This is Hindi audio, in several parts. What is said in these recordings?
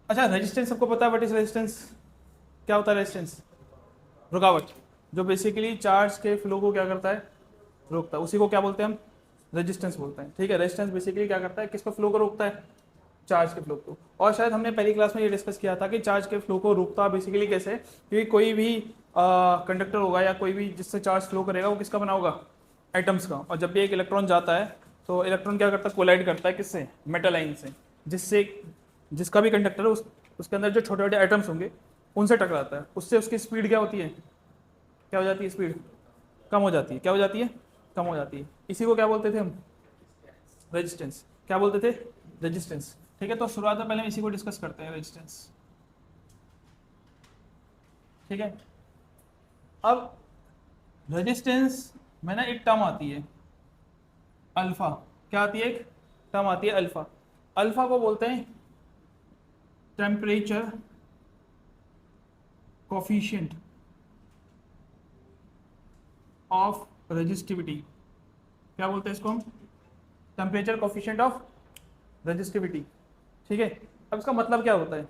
अच्छा रेजिस्टेंस सबको पता है, व्हाट इज रेजिस्टेंस? क्या होता है रेजिस्टेंस? रुकावट, जो बेसिकली चार्ज के फ्लो को क्या करता है, रोकता है, उसी को क्या बोलते हैं हम? रेजिस्टेंस बोलते हैं। ठीक है, रेजिस्टेंस बेसिकली क्या करता है, किसको फ्लो को रोकता है? चार्ज के फ्लो को। और शायद हमने पहली क्लास में ये डिस्कस किया था कि चार्ज के फ्लो को रोकता बेसिकली कैसे, क्योंकि कोई भी कंडक्टर होगा या कोई भी जिससे चार्ज फ्लो करेगा वो किसका बना होगा? एटम्स का। और जब भी एक इलेक्ट्रॉन जाता है तो इलेक्ट्रॉन क्या करता है, कोलाइड करता है किससे? मेटल आयन से, जिससे जिसका भी कंडक्टर है उसके अंदर जो छोटे छोटे एटम्स होंगे उनसे टकराता है, उससे उसकी स्पीड क्या होती है, क्या हो जाती है? स्पीड कम हो जाती है। क्या हो जाती है? कम हो जाती है। इसी को क्या बोलते थे हम? रेजिस्टेंस। क्या बोलते थे? रेजिस्टेंस। ठीक है, तो शुरुआत में पहले हम इसी को डिस्कस करते हैं, रेजिस्टेंस। ठीक है, अब रेजिस्टेंस में ना एक टर्म आती है अल्फा। क्या आती है? एक टर्म आती है अल्फा। अल्फा को बोलते हैं टेम्परेचर कोफिशिएंट ऑफ रेजिस्टिविटी। क्या बोलते हैं इसको हम? Temperature coefficient of resistivity. ठीक है, अब इसका मतलब क्या होता है?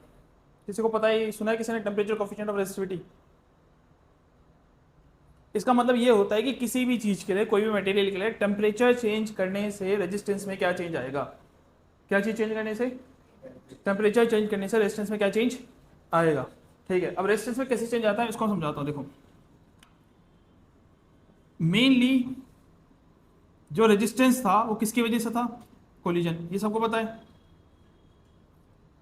किसी को पता है? सुना है किसी ने टेम्परेचर कोफिशिएंट ऑफ रेजिस्टिविटी? इसका मतलब ये होता है कि किसी भी चीज के लिए, कोई भी मटेरियल के लिए टेम्परेचर चेंज करने से रेजिस्टेंस में क्या चेंज आएगा? क्या चीज चेंज करने से? टेम्परेचर चेंज करने से रेजिस्टेंस में क्या चेंज आएगा? ठीक है, अब रेजिस्टेंस में कैसे चेंज आता है इसको समझाता हूं। देखो, मेनली जो रेजिस्टेंस था वो किसकी वजह से था? कोलिजन, ये सबको पता है।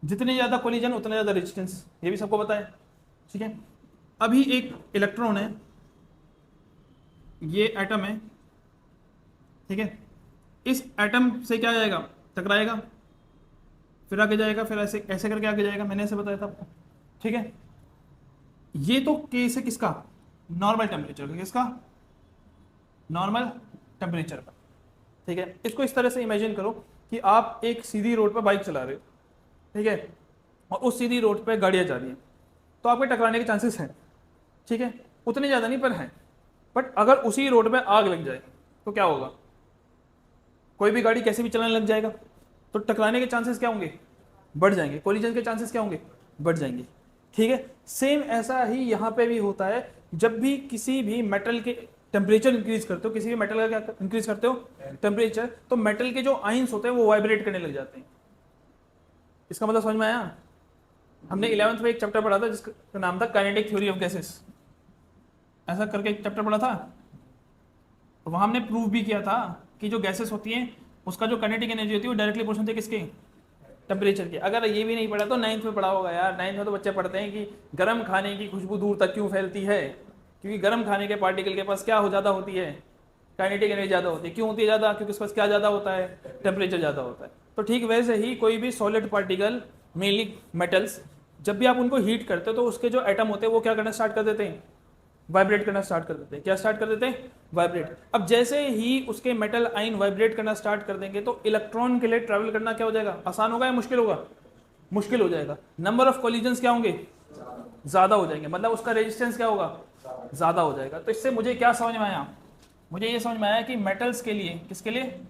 जितने ज्यादा कोलिजन उतना ज्यादा रेजिस्टेंस, ये भी सबको पता है। ठीक है, अभी एक इलेक्ट्रॉन है, ये एटम है। ठीक है, इस एटम से क्या जाएगा? टकराएगा, फिर आगे जाएगा, फिर ऐसे ऐसे करके आगे जाएगा। मैंने ऐसे बताया था आपको। ठीक है, ये तो केस है किसका? नॉर्मल टेम्परेचर का। किसका? नॉर्मल टेम्परेचर का। ठीक है, इसको इस तरह से इमेजिन करो कि आप एक सीधी रोड पर बाइक चला रहे हो। ठीक है, और उस सीधी रोड पे गाड़ियां जा रही हैं, तो आपके टकराने के चांसेस हैं। ठीक है, उतने ज़्यादा नहीं पर हैं। बट अगर उसी रोड पे आग लग जाए तो क्या होगा? कोई भी गाड़ी कैसे भी चलाने लग जाएगा, तो टकराने के चांसेस क्या होंगे? बढ़ जाएंगे। कोलिजन के चांसेस क्या होंगे? बढ़ जाएंगे। ठीक है, सेम ऐसा ही यहाँ पे भी होता है। जब भी किसी भी मेटल के टेम्परेचर इंक्रीज करते हो, किसी भी मेटल का क्या इंक्रीज करते हो? टेम्परेचर, तो मेटल के जो आइंस होते हैं वो वाइब्रेट करने लग जाते हैं। इसका मतलब समझ में आया? हमने 11th में एक चैप्टर पढ़ा था जिसका नाम था काइनेटिक थ्योरी ऑफ गैसेस, ऐसा करके एक चैप्टर पढ़ा था। तो वहां हमने प्रूव भी किया था कि जो गैसेस होती हैं उसका जो काइनेटिक एनर्जी होती है वो डायरेक्टली प्रोपोर्शनल है किसके? टेम्परेचर के। अगर ये भी नहीं पढ़ा तो 9th में पढ़ा होगा यार। 9th में तो बच्चे पढ़ते हैं कि गर्म खाने की खुशबू दूर तक क्यों फैलती है, क्योंकि गर्म खाने के पार्टिकल के पास क्या हो ज़्यादा होती है? काइनेटिक एनर्जी ज़्यादा होती है। क्यों होती है ज़्यादा? क्योंकि उसके पास क्या ज़्यादा होता है? टेम्परेचर ज़्यादा होता है। तो ठीक वैसे ही कोई भी सॉलिड पार्टिकल, मेनली मेटल्स, जब भी आप उनको हीट करते हो तो उसके जो एटम होते हैं वो क्या करना स्टार्ट कर देते हैं? वाइब्रेट करना स्टार्ट कर देते हैं। क्या स्टार्ट कर देते हैं? वाइब्रेट। अब जैसे ही उसके मेटल आइन वाइब्रेट करना स्टार्ट कर देंगे तो इलेक्ट्रॉन के लिए ट्रैवल करना क्या हो जाएगा? आसान होगा या मुश्किल होगा? मुश्किल हो जाएगा। नंबर ऑफ कोलिजन्स क्या होंगे? ज्यादा हो जाएंगे, मतलब उसका रेजिस्टेंस क्या होगा? ज्यादा हो जाएगा। तो इससे मुझे क्या समझ में आया? मुझे ये समझ में आया कि मेटल्स के लिए, किसके लिए?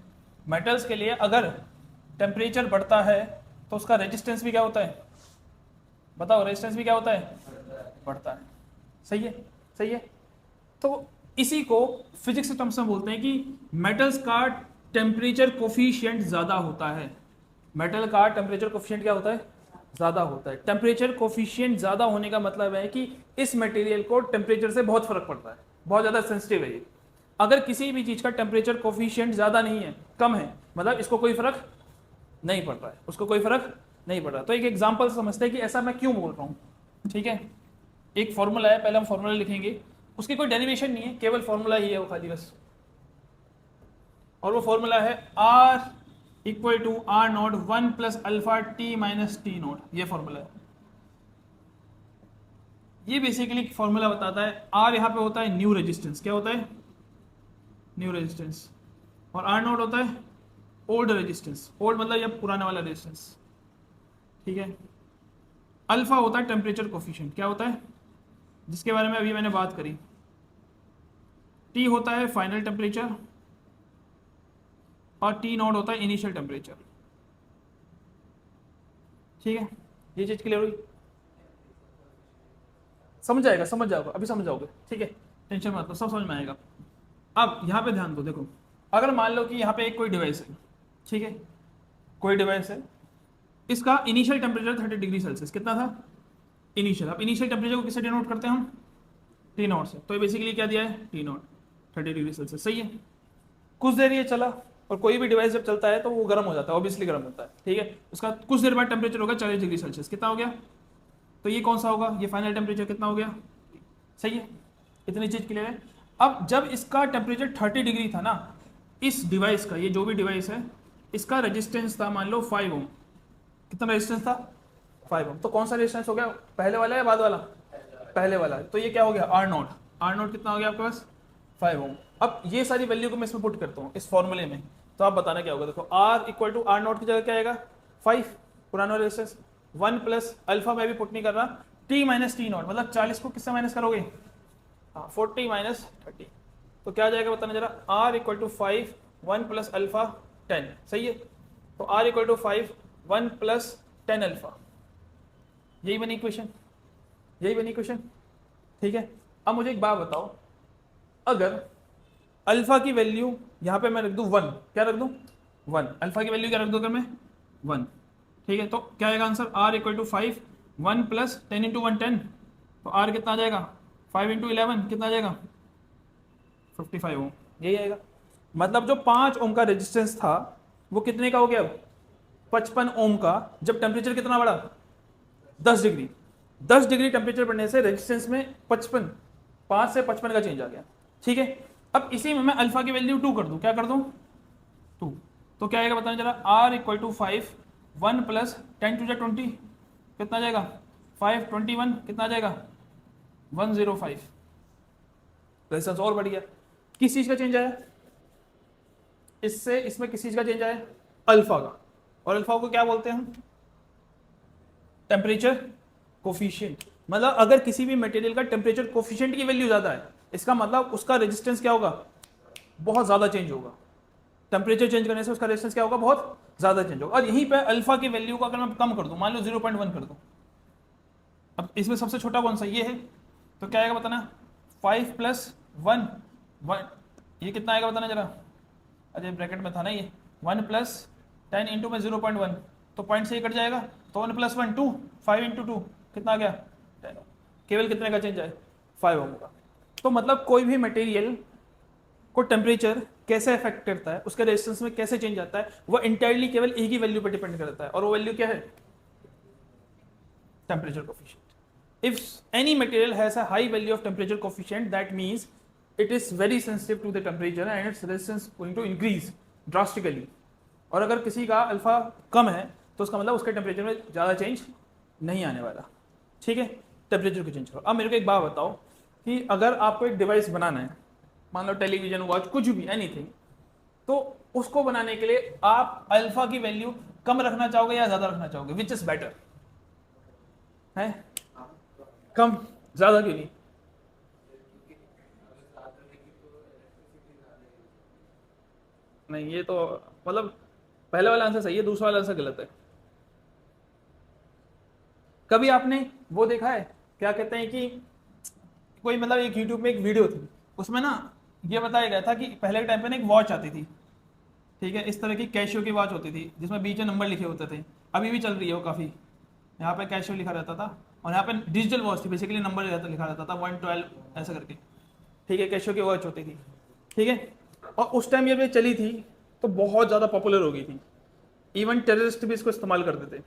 मेटल्स के लिए अगर टेम्परेचर बढ़ता है तो उसका रेजिस्टेंस भी क्या होता है? बताओ, रेजिस्टेंस भी क्या होता है? बढ़ता है। सही है, सही है। तो इसी को फिजिक्स के टर्म्स में बोलते हैं कि मेटल्स का टेम्परेचर कोफिशिएंट ज्यादा होता है। मेटल का टेम्परेचर कोफिशिएंट क्या होता है? ज्यादा होता है। टेम्परेचर कोफिशिएंट ज्यादा होने का मतलब है कि इस मटेरियल को टेम्परेचर से बहुत फर्क पड़ता है, बहुत ज्यादा सेंसिटिव है ये। अगर किसी भी चीज का टेम्परेचर कोफिशिएंट ज्यादा नहीं है, कम है, मतलब इसको कोई फर्क नहीं पड़ रहा है, उसको कोई फर्क नहीं पड़ रहा। तो एक एग्जांपल समझते हैं कि ऐसा मैं क्यों बोल रहा हूं। ठीक है, एक फॉर्मूला है, पहले हम फॉर्मूला लिखेंगे। उसकी कोई डेरिवेशन नहीं है, केवल फॉर्मूला ही है वो, खाली बस। और वो फॉर्मूला है R equal to R not 1 plus alpha T minus T not. ये फॉर्मूला है। ये बेसिकली फॉर्मूला बताता है R यहाँ पे होता है न्यू रेजिस्टेंस। क्या होता है? New resistance. और R नॉट होता है ओल्ड रेजिस्टेंस। ओल्ड मतलब ये पुराने वाला रेजिस्टेंस। ठीक है, अल्फा होता है टेम्परेचर कोफिशिएंट। क्या होता है? जिसके बारे में अभी मैंने बात करी। टी होता है फाइनल टेम्परेचर और टी नॉट होता है इनिशियल टेम्परेचर। ठीक है, ये चीज क्लियर हुई? समझ जाएगा, समझ जाओगे, अभी समझ जाओगे, ठीक है, टेंशन मत लो, सब समझ में आएगा। अब यहाँ पे ध्यान दो, देखो अगर मान लो कि यहाँ पे एक कोई डिवाइस है, ठीक है, कोई डिवाइस है, इसका इनिशियल टेम्परेचर 30 डिग्री सेल्सियस कितना था इनिशियल। अब इनिशियल टेम्परेचर को किससे डिनोट करते हैं हम? टी नॉट से। तो ये बेसिकली क्या दिया है? टी नॉट 30 डिग्री सेल्सियस, सही है। कुछ देर ये चला, और कोई भी डिवाइस जब चलता है तो वो गर्म हो जाता है, ऑब्वियसली गर्म होता है, ठीक है। उसका कुछ देर बाद टेम्परेचर होगा 40 डिग्री सेल्सियस, कितना हो गया? तो ये कौन सा होगा? ये फाइनल टेम्परेचर कितना हो गया? सही है, इतनी चीज क्लियर है। अब जब इसका टेम्परेचर 30 डिग्री था ना, इस डिवाइस का, ये जो भी डिवाइस है, इसका रेजिस्टेंस था मान लो 5 ओम। कितना रेजिस्टेंस था? 5 ओम। तो कौन सा रेजिस्टेंस हो गया, पहले वाला या बाद वाला? पहले वाला। तो ये क्या हो गया? Are not. आर नॉट कितना हो गया आपके पास? 5 ओम। अब ये सारी वैल्यू को मैं इसमें पुट करता हूँ इस फॉर्मूले में, तो आप बताना क्या होगा। देखो R equal to R not की जगह क्या आएगा? 5 पुराना रेजिस्टेंस, 1 प्लस अल्फा मैं भी पुट नहीं कर रहा, टी माइनस टी नॉट, मतलब 40 को किससे माइनस करोगे? हाँ, 40 माइनस 30, तो क्या आ जाएगा बताना जरा। R equal to 5, 1 plus alpha 10, सही है। तो R equal to 5, 1 plus 10 alpha, यही बनी इक्वेशन, यही बनी इक्वेशन, ठीक है। अब मुझे एक बात बताओ, अगर अल्फा की वैल्यू यहां पे मैं रख दूं 1, क्या रख दूं? 1। अल्फा की वैल्यू क्या रख दूं अगर मैं? 1, ठीक है। तो क्या आएगा answer? R equal to 5, 1 plus 10 into 1 10, तो आर कितना आ जाएगा? 5 इंटू 11 कितना आ जाएगा? 55 ओम, यही आएगा। मतलब जो 5 ओम का रेजिस्टेंस था वो कितने का हो गया अब? 55 ओम का। जब टेम्परेचर कितना बढ़ा? 10 डिग्री। 10 डिग्री टेम्परेचर बढ़ने से रेजिस्टेंस में 55, 5 से 55 का चेंज आ गया, ठीक है। अब इसी में मैं अल्फा की वैल्यू 2 कर दूं, क्या कर दूं? 2। तो क्या आएगा बताना जरा। R equal to 5, 1 plus 10 to 20, कितना आ जाएगा? 5, 21 कितना आ जाएगा? 105। रेजिस्टेंस और बढ़ गया। किस चीज का चेंज आया? इससे इसमें किस चीज का चेंज आया? अल्फा का। और अल्फा को क्या बोलते हैं हम? Temperature coefficient. मतलब अगर किसी भी मटेरियल का टेम्परेचर कोफिशिएंट की वैल्यू ज्यादा है, इसका मतलब उसका रेजिस्टेंस क्या होगा? बहुत ज्यादा चेंज होगा। टेम्परेचर चेंज करने से उसका रेजिस्टेंस क्या होगा? बहुत ज्यादा चेंज होगा। और यहीं पे अल्फा की वैल्यू को अगर मैं कम कर दूं, मान लो 0.1 कर दूं, अब इसमें सबसे छोटा कौन सा? ये है। तो क्या आएगा बताना? 5 प्लस 1, 1, ये कितना आएगा बताना जरा। अरे ब्रैकेट में था ना ये। 1 प्लस 10 इंटू में 0.1, तो पॉइंट से ही कट जाएगा। तो 1 प्लस 1 2, 5 इंटू 2 कितना आ गया? 10। केवल कितने का चेंज आए? 5 ओम का। तो मतलब कोई भी मटेरियल को टेम्परेचर कैसे अफेक्ट करता है, उसके रेजिस्टेंस में कैसे चेंज आता है, वो इंटायरली केवल एक ही वैल्यू पर डिपेंड करता है, और वो वैल्यू क्या है? Temperature coefficient. If any material has a high value of temperature coefficient, that means it is very sensitive to the temperature and its resistance going to increase drastically. और अगर किसी का अल्फा कम है तो उसका मतलब उसके टेम्परेचर में ज़्यादा चेंज नहीं आने वाला, ठीक है। टेम्परेचर को चेंज करो। अब मेरे को एक बात बताओ कि अगर आपको एक डिवाइस बनाना है, मान लो टेलीविजन, वॉच, कुछ भी, एनीथिंग, तो उसको बनाने के लिए आप अल्फा की वैल्यू कम रखना चाहोगे या ज़्यादा रखना चाहोगे? विच इज बेटर है? कम। ज्यादा क्यों नहीं? नहीं, ये तो मतलब पहले वाला आंसर सही है, दूसरा वाला आंसर गलत है। कभी आपने वो देखा है, क्या कहते हैं कि कोई मतलब एक यूट्यूब में एक वीडियो थी, उसमें ना ये बताया गया था कि पहले के टाइम पे ना एक वॉच आती थी, ठीक है, इस तरह की कैशियो की वॉच होती थी जिसमें बीच में नंबर लिखे होते थे। अभी भी चल रही है वो काफ़ी। यहाँ पे कैशियो लिखा रहता था, और यहाँ पे डिजिटल वॉच थी, बेसिकली नंबर लिखा रहता था 112 ऐसा करके, ठीक है। कैशियो की वॉच होती थी, ठीक है। और उस टाइम ये चली थी तो बहुत ज़्यादा पॉपुलर हो गई थी। इवन टेररिस्ट भी इसको इस्तेमाल करते थे,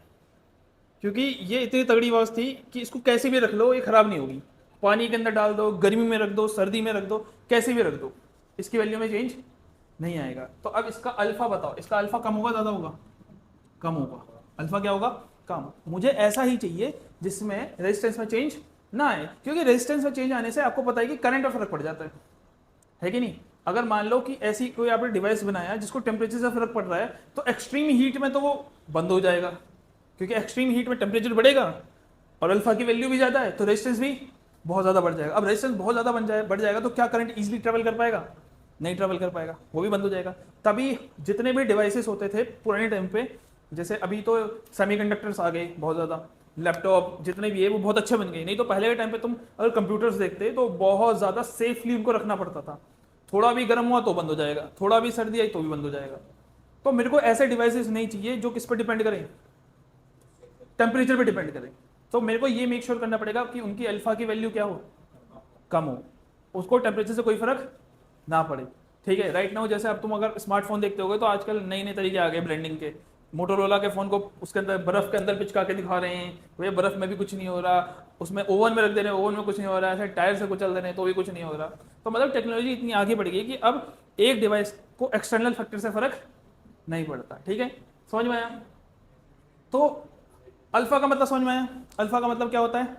क्योंकि ये इतनी तगड़ी वॉच थी कि इसको कैसे भी रख लो ये ख़राब नहीं होगी। पानी के अंदर डाल दो, गर्मी में रख दो, सर्दी में रख दो, कैसे भी रख दो, इसकी वैल्यू में चेंज नहीं आएगा। तो अब इसका अल्फा बताओ, इसका अल्फा कम होगा ज़्यादा होगा? कम होगा। अल्फा क्या होगा? कम। मुझे ऐसा ही चाहिए जिसमें रेजिस्टेंस में चेंज ना आए, क्योंकि रेजिस्टेंस में चेंज आने से आपको पता है कि करंट में फर्क पड़ जाता है कि नहीं। अगर मान लो कि ऐसी कोई आपने डिवाइस बनाया जिसको टेम्परेचर से फर्क पड़ रहा है, तो एक्सट्रीम हीट में तो वो बंद हो जाएगा, क्योंकि एक्सट्रीम हीट में टेम्परेचर बढ़ेगा और अल्फा की वैल्यू भी ज़्यादा है, तो रेजिस्टेंस भी बहुत ज़्यादा बढ़ जाएगा। अब रेजिस्टेंस बहुत ज़्यादा बढ़ जाएगा तो क्या करंट ईजिली ट्रेवल कर पाएगा? नहीं ट्रेवल कर पाएगा, वो भी बंद हो जाएगा। तभी जितने भी डिवाइसेस होते थे पुराने टाइम पे, जैसे अभी तो सेमीकंडक्टर्स आ गए बहुत ज़्यादा, लैपटॉप जितने भी है वो बहुत अच्छे बन गए। नहीं तो पहले के टाइम पे तुम अगर कंप्यूटर्स देखते तो बहुत ज़्यादा सेफली उनको रखना पड़ता था। थोड़ा भी गर्म हुआ तो बंद हो जाएगा, थोड़ा भी सर्दी आई तो भी बंद हो जाएगा। तो मेरे को ऐसे डिवाइसेस नहीं चाहिए जो किस पर डिपेंड करें, टेम्परेचर पे डिपेंड करें। तो मेरे को ये मेक श्योर करना पड़ेगा कि उनकी अल्फा की वैल्यू क्या हो, कम हो, उसको टेम्परेचर से कोई फर्क ना पड़े। ठीक है, राइट नाउ जैसे अब तुम अगर स्मार्टफोन देखते होगे तो आजकल नए नए तरीके आ गए ब्लेंडिंग के। मोटोरोला के फ़ोन को उसके अंदर बर्फ़ के अंदर पिचका के दिखा रहे हैं, भैया बर्फ़ में भी कुछ नहीं हो रहा, उसमें ओवन में रख दे रहे हैं ओवन में कुछ नहीं हो रहा, ऐसे टायर से कुचल दे रहे हैं तो भी कुछ नहीं हो रहा। तो मतलब टेक्नोलॉजी इतनी आगे बढ़ गई कि अब एक डिवाइस को एक्सटर्नल फैक्टर से फ़र्क नहीं पड़ता। ठीक है, समझ में आया? तो अल्फ़ा का मतलब समझ में आया? अल्फ़ा का मतलब क्या होता है?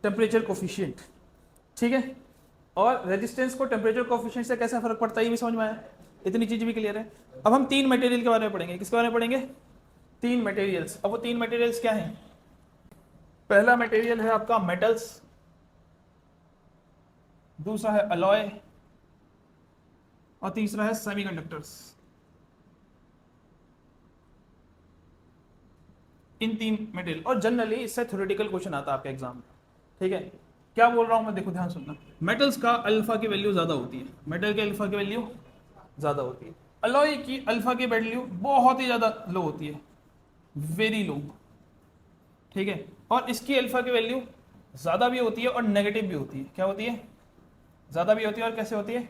Temperature coefficient. ठीक है, और रेजिस्टेंस को टेम्परेचर कोफिशिएंट से कैसा फर्क पड़ता है ये भी समझ में आया? इतनी चीज़ भी क्लियर है। अब हम 3 मटेरियल के बारे में पढ़ेंगे। किसके बारे में पढ़ेंगे? 3 मटेरियल्स। अब वो 3 मटेरियल्स क्या हैं? पहला मटेरियल है आपका मेटल्स, दूसरा है अलॉय, और तीसरा है सेमीकंडक्टर्स। इन 3 मटेरियल, और जनरली इससे थ्योरेटिकल क्वेश्चन आता है आपके एग्जाम में। ठीक है, क्या बोल रहा हूं मैं, देखो ध्यान सुनना। मेटल्स का अल्फा की वैल्यू ज्यादा होती है, मेटल के अल्फा की वैल्यू ज्यादा होती है। अलॉय की अल्फा की वैल्यू बहुत ही ज्यादा लो होती है, वेरी लो। ठीक है, और इसकी अल्फा की वैल्यू ज्यादा भी होती है और नेगेटिव भी होती है। क्या होती है? ज्यादा भी होती है, और कैसे होती है?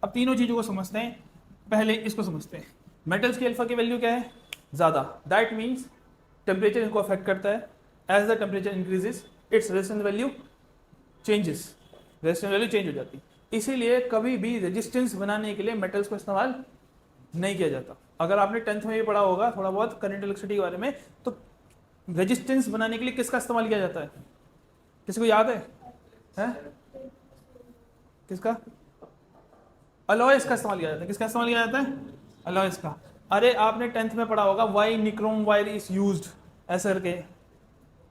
अब तीनों चीजों को समझते हैं, पहले इसको समझते हैं। मेटल्स की अल्फा की वैल्यू क्या है? ज्यादा। दैट मीन्स टेम्परेचर इनको अफेक्ट करता है। As the temperature increases its resistance value changes, resistance value change हो जाती है। इसीलिए कभी भी रेजिस्टेंस बनाने के लिए मेटल्स को इस्तेमाल नहीं किया जाता। अगर आपने 10th में भी पढ़ा होगा थोड़ा बहुत करंट इलेक्ट्रिसिटी के बारे में, तो रेजिस्टेंस बनाने के लिए किसका इस्तेमाल किया जाता है? किसी को याद है? किसका? अलॉयस का इस्तेमाल किया जाता है। किसका इस्तेमाल किया जाता है? अलॉयस का। अरे आपने 10th में पढ़ा होगा why nichrome wire is used, ऐसा करके।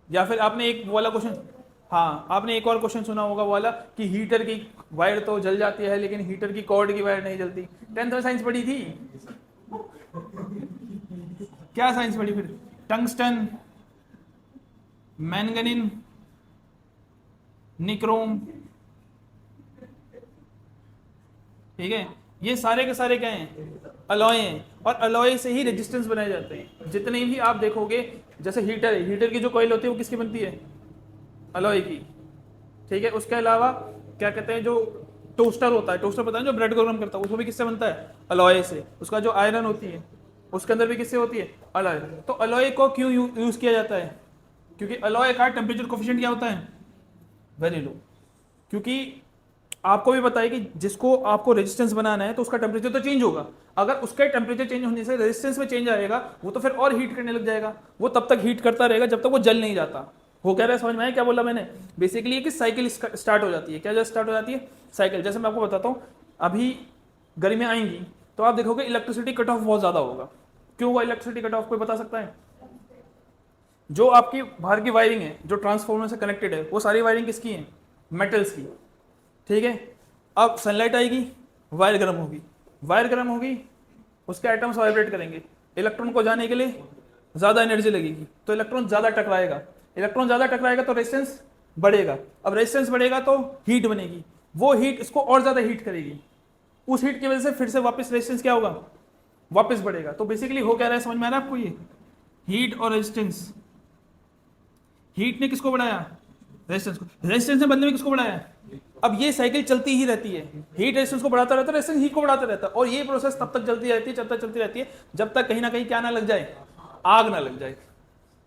या फिर आपने एक वाला क्वेश्चन, हाँ आपने एक और क्वेश्चन सुना होगा वाला कि हीटर की वायर तो जल जाती है लेकिन हीटर की कॉर्ड की वायर नहीं जलती। 10th में साइंस पढ़ी थी। क्या साइंस पढ़ी फिर? Tungsten, manganin, nichrome. ठीक है, ये सारे के सारे क्या हैं? अलॉय हैं, और अलॉय से ही रेजिस्टेंस बनाए जाते हैं। जितने भी आप देखोगे, जैसे हीटर है, हीटर की जो कॉइल होती है वो किसकी बनती है? अलॉय की। ठीक है, उसके अलावा क्या कहते हैं, जो टोस्टर होता है, टोस्टर पता है जो ब्रेड को गर्म करता है, उसको भी किससे बनता है? अलॉय से। उसका जो आयरन होती है उसके अंदर भी किससे होती है? अलॉय। तो अलॉय को क्यों यूज किया जाता है? क्योंकि अलॉय का टेम्परेचर कोफिशिएंट क्या होता है? Very low. क्योंकि आपको भी पता है कि जिसको आपको रेजिस्टेंस बनाना है तो उसका टेम्परेचर तो चेंज होगा। अगर उसके टेम्परेचर चेंज होने से रेजिस्टेंस में चेंज आएगा, वो तो फिर और हीट करने लग जाएगा। वो तब तक हीट करता रहेगा जब तक वो जल नहीं जाता। हो कह रहा है, समझ में आया क्या बोला मैंने? बेसिकली ये कि साइकिल स्टार्ट हो जाती है। क्या जो स्टार्ट हो जाती है? साइकिल। जैसे मैं आपको बताता हूँ, अभी गर्मियाँ आएंगी तो आप देखोगे इलेक्ट्रिसिटी कट ऑफ बहुत ज़्यादा होगा। क्यों हुआ इलेक्ट्रिसिटी कट ऑफ, कोई बता सकता है? जो आपकी बाहर की वायरिंग है, जो ट्रांसफॉर्मर से कनेक्टेड है, वो सारी वायरिंग किसकी है? मेटल्स की। ठीक है, अब सनलाइट आएगी, वायर गर्म होगी, वायर गर्म होगी, उसके एटम्स वाइब्रेट करेंगे, इलेक्ट्रॉन को जाने के लिए ज़्यादा एनर्जी लगेगी, तो इलेक्ट्रॉन ज़्यादा टकराएगा। इलेक्ट्रॉन ज़्यादा टकराएगा तो रेजिस्टेंस बढ़ेगा। अब रेजिस्टेंस बढ़ेगा तो हीट बनेगी, वो हीट इसको और ज़्यादा हीट करेगी। उस हीट की वजह से फिर से वापस रेजिस्टेंस क्या होगा? वापस बढ़ेगा। तो बेसिकली हो क्या रहा है, समझ में आ रहा है आपको? ये हीट और रेजिस्टेंस, हीट ने किसको बढ़ाया? रेजिस्टेंस को। रेजिस्टेंस ने बदले में किसको बढ़ाया? अब ये साइकिल चलती ही रहती है, हीट रेजिस्टेंस को बढ़ाता रहता है, रेजिस्टेंस हीट को बढ़ाता रहता है, और ये प्रोसेस तब तक चलती रहती है, जब तक चलती रहती है जब तक कहीं ना कहीं क्या ना लग जाए? आग ना लग जाए।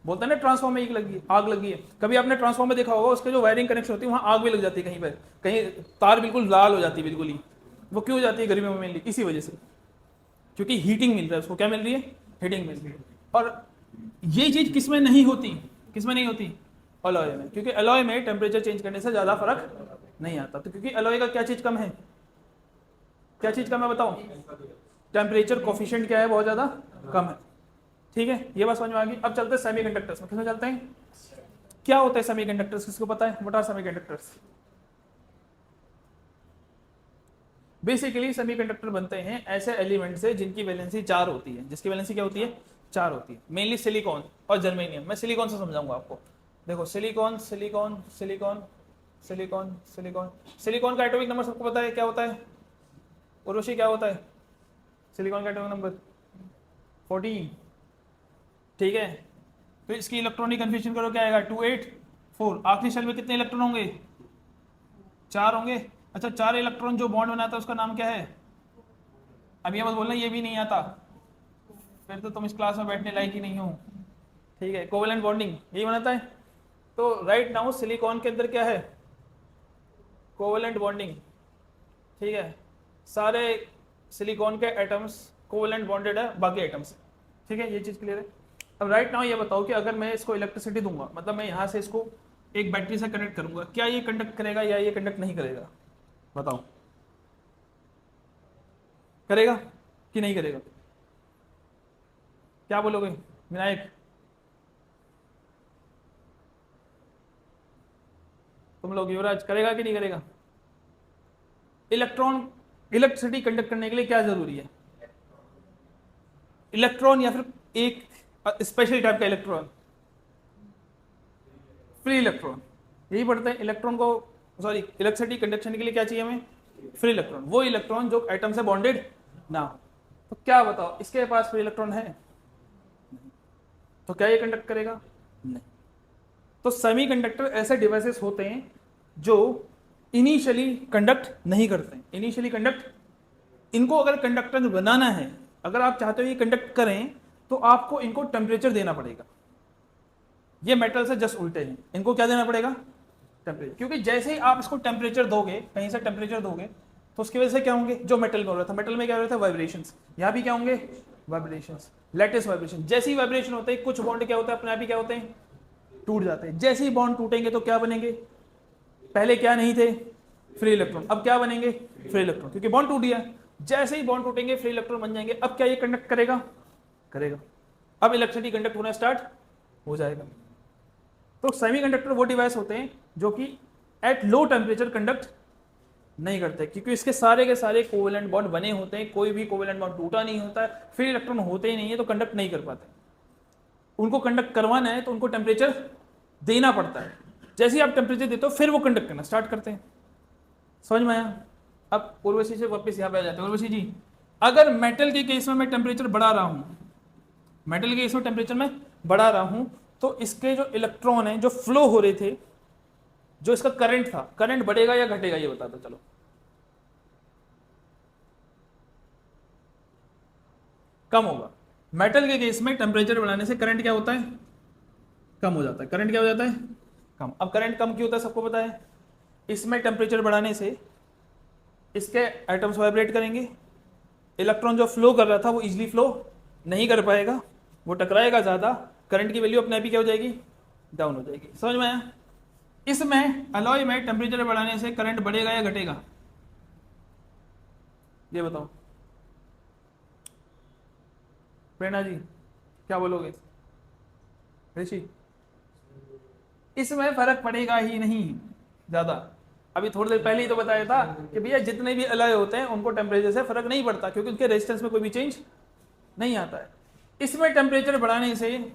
बोलते हैं ना ट्रांसफॉर्मर में आग लगी है। कभी आपने ट्रांसफॉर्मर देखा होगा, उसके जो वायरिंग कनेक्शन होती है वहां आग भी लग जाती है, कहीं पर कहीं तार बिल्कुल लाल हो जाती है बिल्कुल ही। वो क्यों हो जाती है गर्मियों में? मेनली इसी वजह से, क्योंकि हीटिंग मिल रहा है उसको। क्या मिल रही है? हीटिंग मिल रही है। और ये चीज किसमें नहीं होती? किसमें नहीं होती? अलॉय में। क्योंकि अलॉय में टेम्परेचर चेंज करने से ज्यादा फर्क नहीं आता। तो क्योंकि अलॉय का क्या चीज कम है? क्या चीज कम है बताओ? टेम्परेचर कोफिशिएंट क्या है? बहुत ज्यादा कम है। ठीक है, ये बात समझ में आ गई। अब चलते हैं सेमीकंडक्टर्स में। किसमें चलते हैं? क्या होता है सेमीकंडक्टर्स? किसको पता है? What are semiconductors? Basically semiconductor बनते हैं ऐसे एलिमेंट से जिनकी वैलेंसी 4 होती है। जिसकी वैलेंसी क्या होती है? 4 होती है। मेनली सिलिकॉन और जर्मेनियम। मैं सिलिकॉन से समझाऊंगा आपको। देखो silicon silicon silicon silicon silicon silicon का एटॉमिक नंबर सबको पता है क्या होता है? उर्वशी क्या होता है सिलिकॉन का एटॉमिक नंबर? 14। ठीक है, तो इसकी इलेक्ट्रॉनिक कन्फिग्रेशन करो, क्या आएगा? 284। आखिरी शेल में कितने इलेक्ट्रॉन होंगे? 4 होंगे। अच्छा, 4 इलेक्ट्रॉन जो बॉन्ड बनाता है उसका नाम क्या है? अब ये मत बोलना ये भी नहीं आता, फिर तो तुम इस क्लास में बैठने लायक ही नहीं हो। ठीक है, कोवेलेंट बॉन्डिंग यही बनाता है। तो राइट नाउ सिलिकॉन के अंदर क्या है? Covalent bonding. ठीक है, सारे सिलिकॉन के एटम्स कोवेलेंट बॉन्डेड है बाकी एटम्स से। ठीक है, ये चीज क्लियर है। अब राइट नाउ ये बताओ कि अगर मैं इसको इलेक्ट्रिसिटी दूंगा, मतलब मैं यहाँ से इसको एक बैटरी से कनेक्ट करूंगा, क्या ये कंडक्ट करेगा या ये कंडक्ट नहीं करेगा? बताओ, करेगा कि नहीं करेगा? क्या बोलोगे विनायक? तुम लोग, युवराज, करेगा कि नहीं करेगा? इलेक्ट्रॉन इलेक्ट्रिसिटी कंडक्ट करने के लिए क्या जरूरी है? इलेक्ट्रॉन या फिर एक स्पेशल टाइप का इलेक्ट्रॉन, फ्री इलेक्ट्रॉन। यही पढ़ते हैं इलेक्ट्रॉन को, सॉरी इलेक्ट्रिसिटी कंडक्शन के लिए क्या चाहिए हमें? Free electron. वो इलेक्ट्रॉन जो एटम से बॉन्डेड ना हो। तो क्या बताओ, इसके पास फ्री इलेक्ट्रॉन है? तो क्या ये कंडक्ट करेगा? नहीं। तो सेमीकंडक्टर ऐसे डिवाइसेस होते हैं जो इनिशियली कंडक्ट नहीं करते। इनिशियली कंडक्ट, इनको अगर कंडक्टर बनाना है, अगर आप चाहते हो ये कंडक्ट करें, तो आपको इनको टेम्परेचर देना पड़ेगा। ये मेटल से जस्ट उल्टे हैं, इनको क्या देना पड़ेगा? टेम्परेचर। क्योंकि जैसे ही आप इसको टेम्परेचर दोगे, कहीं से टेम्परेचर दोगे, तो उसकी वजह से क्या होंगे? जो मेटल में हो रहा था, मेटल में क्या हो रहा था? वाइब्रेशंस। यहाँ भी क्या होंगे? Vibrations, latest vibration. जैसे ही वाइब्रेशन होते हैं, कुछ बॉन्ड क्या होता है अपने आप ही क्या होते हैं? टूट जाते हैं। जैसे ही बॉन्ड टूटेंगे तो क्या बनेंगे? पहले क्या नहीं थे? Free electron. अब क्या बनेंगे? फ्री इलेक्ट्रॉन, क्योंकि बॉन्ड टूट गया। जैसे ही बॉन्ड टूटेंगे फ्री इलेक्ट्रॉन बन जाएंगे। अब क्या ये कंडक्ट करेगा? करेगा। अब इलेक्ट्रिसिटी कंडक्ट होना स्टार्ट हो जाएगा। तो सेमीकंडक्टर वो डिवाइस होते हैं जो कि एट लो टेम्परेचर कंडक्ट नहीं करते, क्योंकि इसके सारे के सारे कोवेलेंट बॉन्ड बने होते हैं। कोई भी कोवेलेंट बॉन्ड टूटा नहीं होता है, फ्री इलेक्ट्रॉन होते ही नहीं है, तो कंडक्ट नहीं कर पाते। उनको कंडक्ट करवाना है तो उनको टेम्परेचर देना पड़ता है। जैसे ही आप टेम्परेचर देते हो फिर वो कंडक्ट करना स्टार्ट करते हैं। समझ में आया? अब उर्वशी से वापस यहाँ पे आ जाते हैं। उर्वशी जी, अगर मेटल के केस में मैं टेम्परेचर बढ़ा रहा हूँ, मेटल के केस में टेम्परेचर में बढ़ा रहा हूँ, तो इसके जो इलेक्ट्रॉन है जो फ्लो हो रहे थे, जो इसका करंट था, करंट बढ़ेगा या घटेगा ये बता दो। चलो, कम होगा। मेटल के केस में टेम्परेचर बढ़ाने से करंट क्या होता है? कम हो जाता है। करंट क्या हो जाता है? कम। अब करंट कम क्यों होता है सबको पता है। इसमें टेम्परेचर बढ़ाने से इसके एटम्स वाइब्रेट करेंगे, इलेक्ट्रॉन जो फ्लो कर रहा था वो इजीली फ्लो नहीं कर पाएगा, वो टकराएगा ज़्यादा, करंट की वैल्यू अपने आप ही क्या हो जाएगी? डाउन हो जाएगी। समझ में आया? इसमें अलॉय में टेम्परेचर बढ़ाने से करंट बढ़ेगा या घटेगा? ये बताओ प्रेरणा जी, क्या बोलोगे? ऋषि, इसमें फर्क पड़ेगा ही नहीं ज़्यादा। अभी थोड़ी देर पहले ही तो बताया था कि भैया जितने भी अलॉय होते हैं उनको टेम्परेचर से फर्क नहीं पड़ता, क्योंकि उनके रेजिस्टेंस में कोई भी चेंज नहीं आता है। इसमें टेम्परेचर बढ़ाने से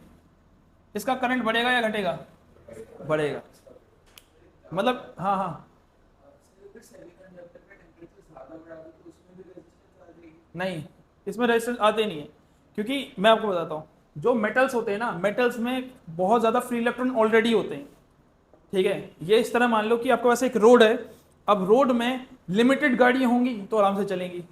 इसका करंट बढ़ेगा या घटेगा? बढ़ेगा। मतलब हाँ हाँ, नहीं, इसमें रेजिस्टेंस आते नहीं है, क्योंकि मैं आपको बताता हूँ, जो मेटल्स होते हैं ना, मेटल्स में बहुत ज़्यादा फ्री इलेक्ट्रॉन ऑलरेडी होते हैं। ठीक है, ये इस तरह मान लो कि आपके पास एक रोड है। अब रोड में लिमिटेड गाड़ियाँ होंगी तो आराम से चलेंगी,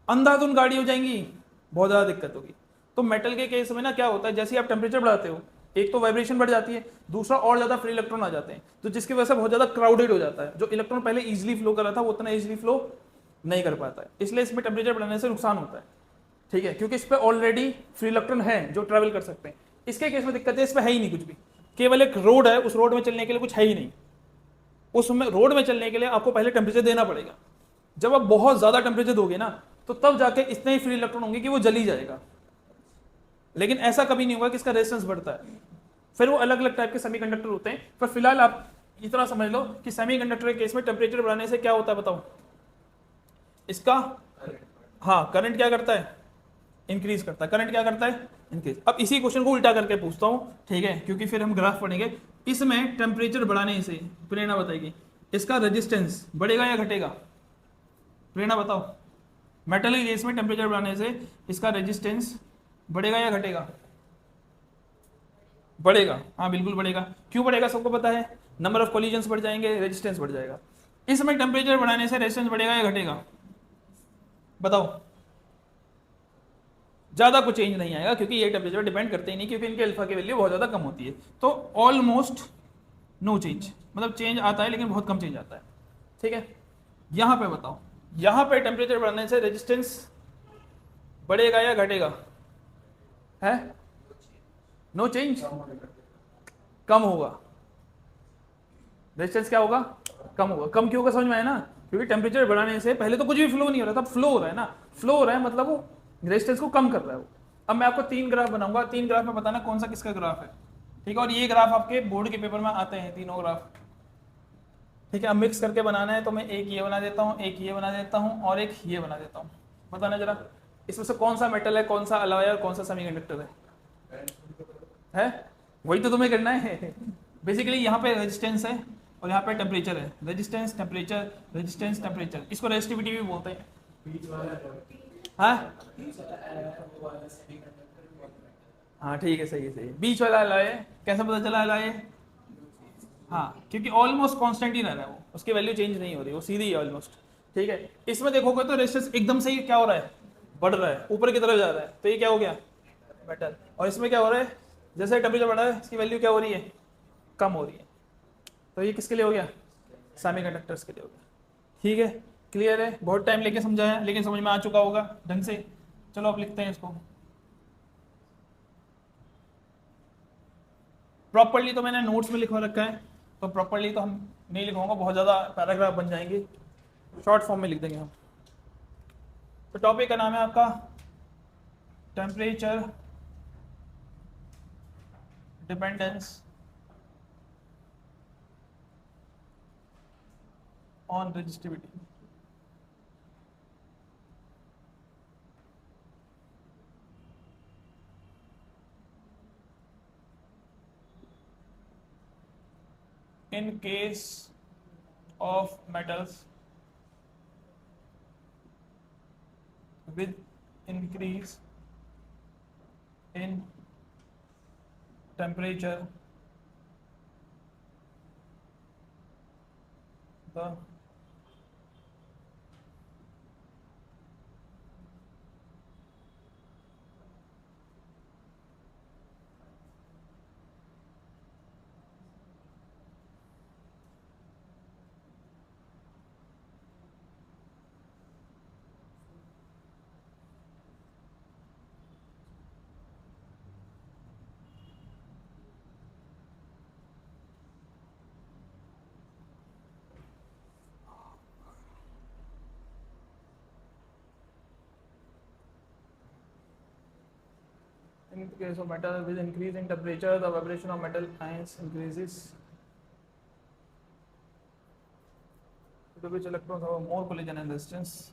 अंधाधुंध गाड़ी हो जाएंगी, बहुत ज़्यादा दिक्कत होगी। तो मेटल के केस में ना क्या होता है, जैसे आप टेम्परेचर बढ़ाते हो, एक तो वाइब्रेशन बढ़ जाती है, दूसरा और ज़्यादा फ्री इलेक्ट्रॉन आ जाते हैं, तो जिसकी वजह से बहुत ज़्यादा क्राउडेड हो जाता है। जो इलेक्ट्रॉन पहले इजीली फ्लो कर रहा था वो उतना इजीली फ्लो नहीं कर पाता है, इसलिए इसमें टेम्परेचर बढ़ाने से नुकसान होता है। ठीक है, क्योंकि इस पर ऑलरेडी फ्री इलेक्ट्रॉन है जो ट्रैवल कर सकते हैं। इसके केस में दिक्कत है, इस पर है ही नहीं कुछ भी, केवल एक रोड है, उस रोड में चलने के लिए कुछ है ही नहीं। उसमें रोड में चलने के लिए आपको पहले टेम्परेचर देना पड़ेगा। जब आप बहुत ज़्यादा टेम्परेचर दोगे ना, तो तब जाके इतने ही फ्री इलेक्ट्रॉन होंगे कि वो जल ही जाएगा। लेकिन ऐसा कभी नहीं होगा कि इसका रेजिस्टेंस बढ़ता है। फिर वो अलग अलग टाइप के सेमीकंडक्टर होते हैं, पर फिलहाल आप इतना समझ लो कि सेमीकंडक्टर के केस में टेम्परेचर बढ़ाने से क्या होता है बताओ? इसका हाँ, करंट क्या करता है? इंक्रीज करता है। करंट क्या करता है? इंक्रीज। अब इसी क्वेश्चन को उल्टा करके पूछता हूँ, ठीक है, क्योंकि फिर हम ग्राफ पढ़ेंगे इसमें टेम्परेचर बढ़ाने से प्रेरणा बताएगी इसका रेजिस्टेंस बढ़ेगा या घटेगा? प्रेरणा बताओ। मेटल की केस में टेम्परेचर बढ़ाने से इसका रेजिस्टेंस बढ़ेगा या घटेगा? बढ़ेगा, हाँ बिल्कुल बढ़ेगा। क्यों बढ़ेगा सबको पता है, नंबर ऑफ कोलिजन्स बढ़ जाएंगे, रेजिस्टेंस बढ़ जाएगा। इसमें टेम्परेचर बढ़ाने से रेजिस्टेंस बढ़ेगा या घटेगा? बताओ। ज़्यादा कुछ चेंज नहीं आएगा क्योंकि ये टेम्परेचर डिपेंड करते ही नहीं, क्योंकि इनके अल्फा की वैल्यू बहुत ज़्यादा कम होती है। तो ऑलमोस्ट नो चेंज, मतलब चेंज आता है लेकिन बहुत कम चेंज आता है। ठीक है, यहाँ पे बताओ, यहाँ पे टेम्परेचर बढ़ने से रेजिस्टेंस बढ़ेगा या घटेगा? है नो चेंज, कम होगा। रेजिस्टेंस क्या होगा? कम होगा। कम क्यों होगा समझ में आया ना, क्योंकि टेम्परेचर बढ़ाने से पहले तो कुछ भी फ्लो नहीं हो रहा था, फ्लो हो रहा है ना। फ्लो हो रहा है मतलब वो रेजिस्टेंस को कम कर रहा है वो। अब मैं आपको 3 ग्राफ बनाऊंगा, 3 ग्राफ में बताना कौन सा किसका ग्राफ है। ठीक है, और ये ग्राफ आपके बोर्ड के पेपर में आते हैं तीनों ग्राफ। ठीक है, अब मिक्स करके बनाना है तो मैं एक ये बना देता हूँ, एक ये बना देता हूँ और एक ये बना देता हूँ। बताना जरा इसमें से कौन सा मेटल है, कौन सा अलॉय है और कौन सा सेमीकंडक्टर है? वही तो तुम्हें करना है। बेसिकली यहाँ पे रेजिस्टेंस है और यहाँ पे टेम्परेचर है। रेजिस्टेंस टेम्परेचर, रेजिस्टेंस टेम्परेचर, इसको रेजिस्टिविटी भी बोलते हैं। हाँ हाँ ठीक है, सही है सही है। बीच वाला अलॉय है, कैसे पता चला अलॉय है? हाँ क्योंकि ऑलमोस्ट कांस्टेंट ही रह रहा है वो, उसकी वैल्यू चेंज नहीं हो रही, वो सीधी है ऑलमोस्ट। ठीक है, इसमें देखोगे तो रेजिस्टेंस एकदम से ही क्या हो रहा है, बढ़ रहा है, ऊपर की तरफ जा रहा है, तो ये क्या हो गया, मेटल। और इसमें क्या हो रहा है, जैसे टेम्परेचर बढ़ रहा है इसकी वैल्यू क्या हो रही है, कम हो रही है। तो ये किसके लिए हो गया, सेमीकंडक्टर्स के लिए हो गया। ठीक है, क्लियर है, बहुत टाइम लेके समझाया लेकिन समझ में आ चुका होगा ढंग से। चलो अब लिखते हैं इसको प्रॉपरली। तो मैंने नोट्स में लिखवा रखा है, तो प्रॉपरली तो हम नहीं लिखवाऊंगा, बहुत ज़्यादा पैराग्राफ बन जाएंगे, शॉर्ट फॉर्म में लिख देंगे हम। तो टॉपिक का नाम है आपका temperature dependence on resistivity. in case of metals with increase in temperature, the in case of metal with increase in temperature, the vibration of metal ions increases, to which electrons have more collision and resistance.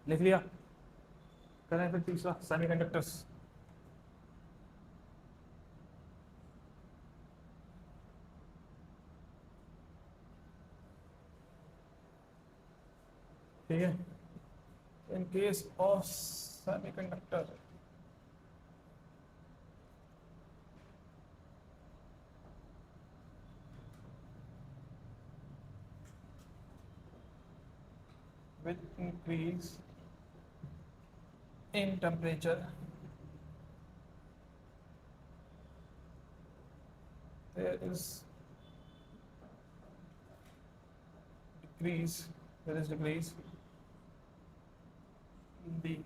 लिख लिया। करें फिर तीसरा सेमीकंडक्टर्स। ठीक है, in case of semiconductor with increase in temperature there is decrease in the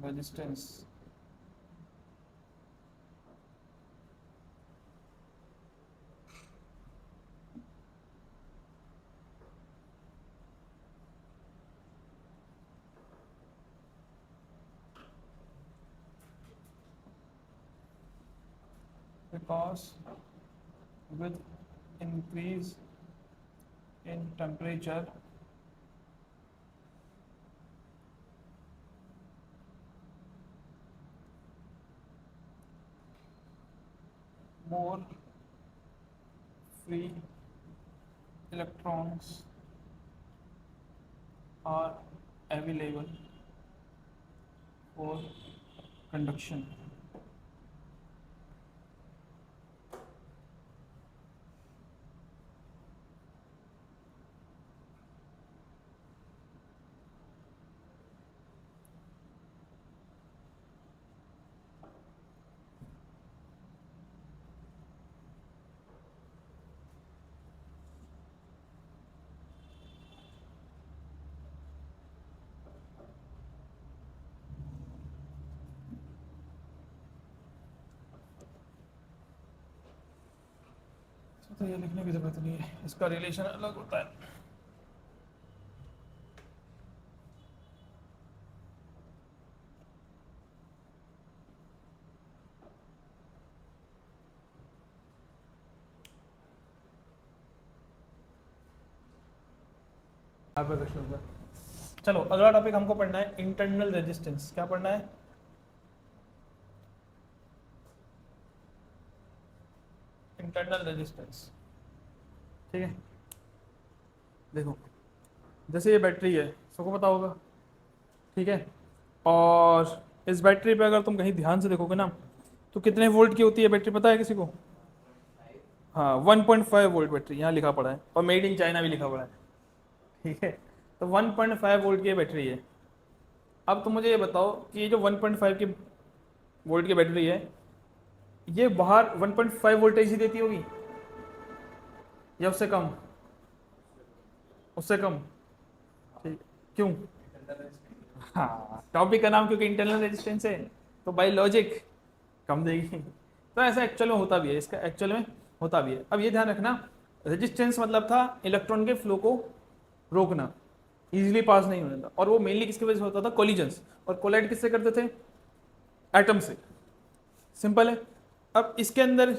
resistance because with increase in temperature more free electrons are available for conduction. तो ये लिखने की जरूरत नहीं है, इसका रिलेशन अलग होता है। चलो अगला टॉपिक हमको पढ़ना है इंटरनल रेजिस्टेंस। क्या पढ़ना है? Internal resistance. ठीक है, देखो जैसे ये बैटरी है, सबको पता होगा। ठीक है, और इस बैटरी पे अगर तुम कहीं ध्यान से देखोगे ना, तो कितने वोल्ट की होती है बैटरी, पता है किसी को? हाँ, 1.5 वोल्ट बैटरी यहाँ लिखा पड़ा है, और मेड इन चाइना भी लिखा पड़ा है। ठीक है, तो 1.5 वोल्ट की बैटरी है। अब तुम मुझे ये बताओ कि ये जो 1.5 की वोल्ट की बैटरी है, ये बाहर 1.5 वोल्टेज ही देती होगी या उससे कम? उससे कम। ठीक, क्यों? हाँ, टॉपिक का नाम क्योंकि इंटरनल रेजिस्टेंस है, तो बाय लॉजिक कम देगी। तो ऐसा एक्चुअल में होता भी है, इसका एक्चुअल में होता भी है। अब ये ध्यान रखना, रेजिस्टेंस मतलब था इलेक्ट्रॉन के फ्लो को रोकना, इजीली पास नहीं होने था, और वो मेनली किसकी वजह से होता था? कोलिजन्स। और कोलाइड किससे करते थे? एटम से। सिंपल है। अब इसके अंदर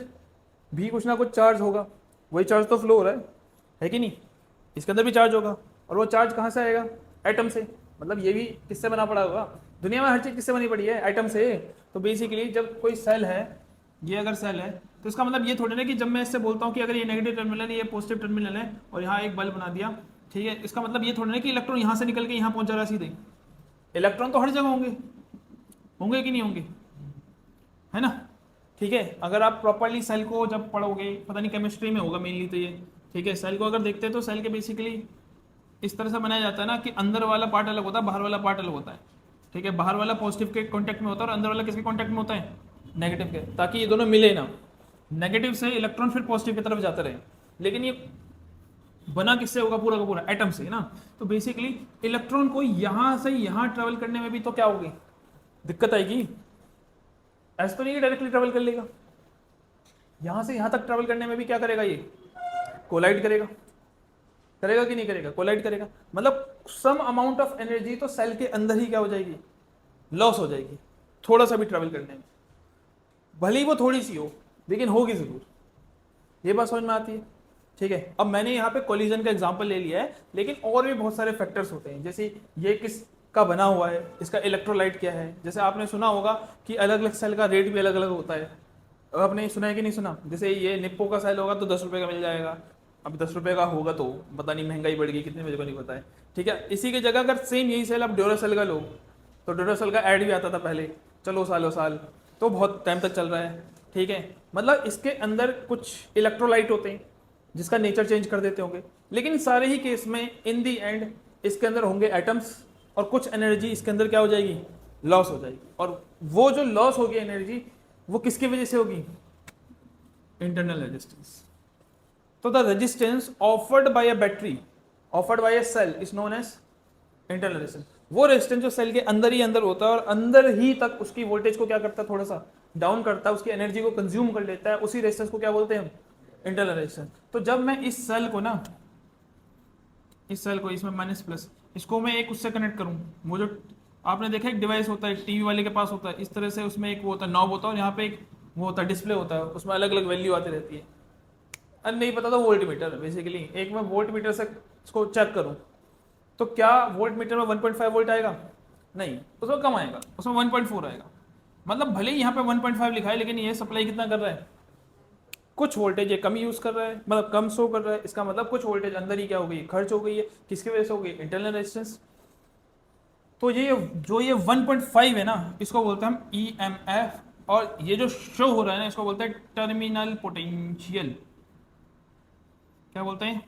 भी कुछ ना कुछ चार्ज होगा, वही चार्ज तो फ्लो हो रहा है कि नहीं? इसके अंदर भी चार्ज होगा, और वो चार्ज कहाँ से आएगा? एटम से। मतलब ये भी किससे बना पड़ा होगा? दुनिया में हर चीज़ किससे बनी पड़ी है? एटम से। तो बेसिकली जब कोई सेल है, ये अगर सेल है, तो इसका मतलब ये थोड़ी ना कि जब मैं इससे बोलता हूँ कि अगर ये नेगेटिव टर्मिनल है, ये पॉजिटिव टर्मिनल है, और यहाँ एक बल्ब बना दिया, ठीक है, इसका मतलब ये थोड़ी ना कि इलेक्ट्रॉन यहाँ से निकल के यहाँ पहुँच जा रहा है सीधे। इलेक्ट्रॉन तो हर जगह होंगे, होंगे कि नहीं होंगे? है ना? ठीक है, अगर आप प्रॉपरली सेल को जब पढ़ोगे, पता नहीं केमिस्ट्री में होगा मेनली तो ये, ठीक है, सेल को अगर देखते हैं तो सेल के बेसिकली इस तरह से बनाया जाता है ना कि अंदर वाला पार्ट अलग होता है, बाहर वाला पार्ट अलग होता है। ठीक है, बाहर वाला पॉजिटिव के कांटेक्ट में होता है और अंदर वाला किसके कांटेक्ट में होता है? नेगेटिव के, ताकि ये दोनों मिले ना। नेगेटिव से इलेक्ट्रॉन फिर पॉजिटिव की तरफ जाता रहे। लेकिन ये बना किससे होगा? पूरा का पूरा एटम से ना। तो बेसिकली इलेक्ट्रॉन को यहां से यहां ट्रेवल करने में भी तो क्या होगी? दिक्कत आएगी। ऐसा तो नहीं कि डायरेक्टली ट्रेवल कर लेगा, यहां से यहां तक ट्रेवल करने में भी क्या करेगा? ये कोलाइड करेगा। करेगा कि नहीं करेगा? कोलाइड करेगा। मतलब सम अमाउंट ऑफ एनर्जी तो सेल के अंदर ही क्या हो जाएगी? लॉस हो जाएगी, थोड़ा सा भी ट्रेवल करने में, भले ही वो थोड़ी सी हो, लेकिन होगी जरूर। ये बात समझ में आती है? ठीक है, अब मैंने यहाँ पे कोलिजन का एग्जांपल ले लिया है, लेकिन और भी बहुत सारे फैक्टर्स होते हैं, जैसे ये किस का बना हुआ है, इसका इलेक्ट्रोलाइट क्या है। जैसे आपने सुना होगा कि अलग अलग सेल का रेट भी अलग अलग होता है। अब आपने सुना है कि नहीं सुना, जैसे ये निप्पो का सेल होगा तो 10 रुपये का मिल जाएगा। अब 10 रुपये का होगा तो पता नहीं महंगाई बढ़ गई कितने, मुझे को नहीं पता है। ठीक है, इसी की जगह अगर सेम यही सेल आप ड्यूरासेल का लो, तो ड्यूरासेल का ऐड भी आता था पहले, चलो सालों साल, तो बहुत टाइम तक चल रहा है। ठीक है, मतलब इसके अंदर कुछ इलेक्ट्रोलाइट होते हैं जिसका नेचर चेंज कर देते होंगे, लेकिन सारे ही केस में इन दी एंड इसके अंदर होंगे एटम्स, और कुछ एनर्जी इसके अंदर क्या हो जाएगी, लॉस हो जाएगी। और वो जो लॉस होगी एनर्जी, वो किसकी वजह से होगी, इंटरनल रेजिस्टेंस। तो the resistance offered by a battery, offered by a cell is known as internal resistance. वो रेजिस्टेंस जो सेल के अंदर ही अंदर होता है और अंदर ही तक उसकी वोल्टेज को क्या करता है, थोड़ा सा डाउन करता है, उसकी एनर्जी को कंज्यूम कर लेता है, उसी रेजिस्टेंस को क्या बोलते हैं हम, इंटरनल रेजिस्टेंस। तो जब मैं इस सेल को ना, इस सेल को इसमें माइनस प्लस, इसको मैं एक उससे कनेक्ट करूं, वो जो आपने देखा एक डिवाइस होता है टीवी वाले के पास होता है, इस तरह से उसमें एक वो होता है नॉब होता है, और यहाँ पे एक वो होता है डिस्प्ले होता है, उसमें अलग अलग वैल्यू आती रहती है। अरे नहीं पता तो वोल्ट मीटर बेसिकली, एक मैं वोल्ट मीटर से इसको चेक करूं, तो क्या वोल्ट मीटर में 1.5 वोल्ट आएगा, नहीं, उसमें कम आएगा, उसमें 1.4 आएगा। मतलब भले ही यहाँ पे 1.5 लिखा है, लेकिन ये सप्लाई कितना कर रहा है, कुछ वोल्टेज ये कम यूज कर रहा है, मतलब कम शो कर रहा है, इसका मतलब कुछ वोल्टेज अंदर ही क्या हो गई, खर्च हो गई है, किसकी वजह से हो गई, इंटरनल रेजिस्टेंस। तो ये जो ये 1.5 है ना, इसको बोलते हैं हम EMF, और ये जो शो हो रहा है ना, इसको बोलते हैं टर्मिनल पोटेंशियल। क्या बोलते हैं,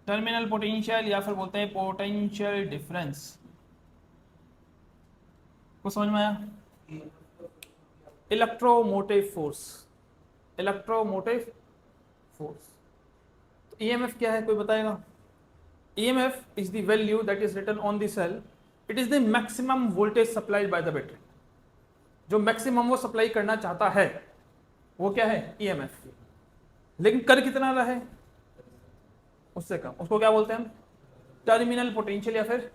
टर्मिनल पोटेंशियल, या फिर बोलते हैं पोटेंशियल डिफरेंस। को समझ में आया, इलेक्ट्रोमोटिव फोर्स, इलेक्ट्रोमोटिव फोर्स। तो EMF क्या है, कोई बताएगा। EMF is the value that is written on the cell. It is the maximum voltage supplied by the battery. जो मैक्सिमम वो सप्लाई करना चाहता है वो क्या है, EMF। लेकिन कर कितना रहा है, उससे कम, उसको क्या बोलते हैं हम, टर्मिनल पोटेंशियल या फिर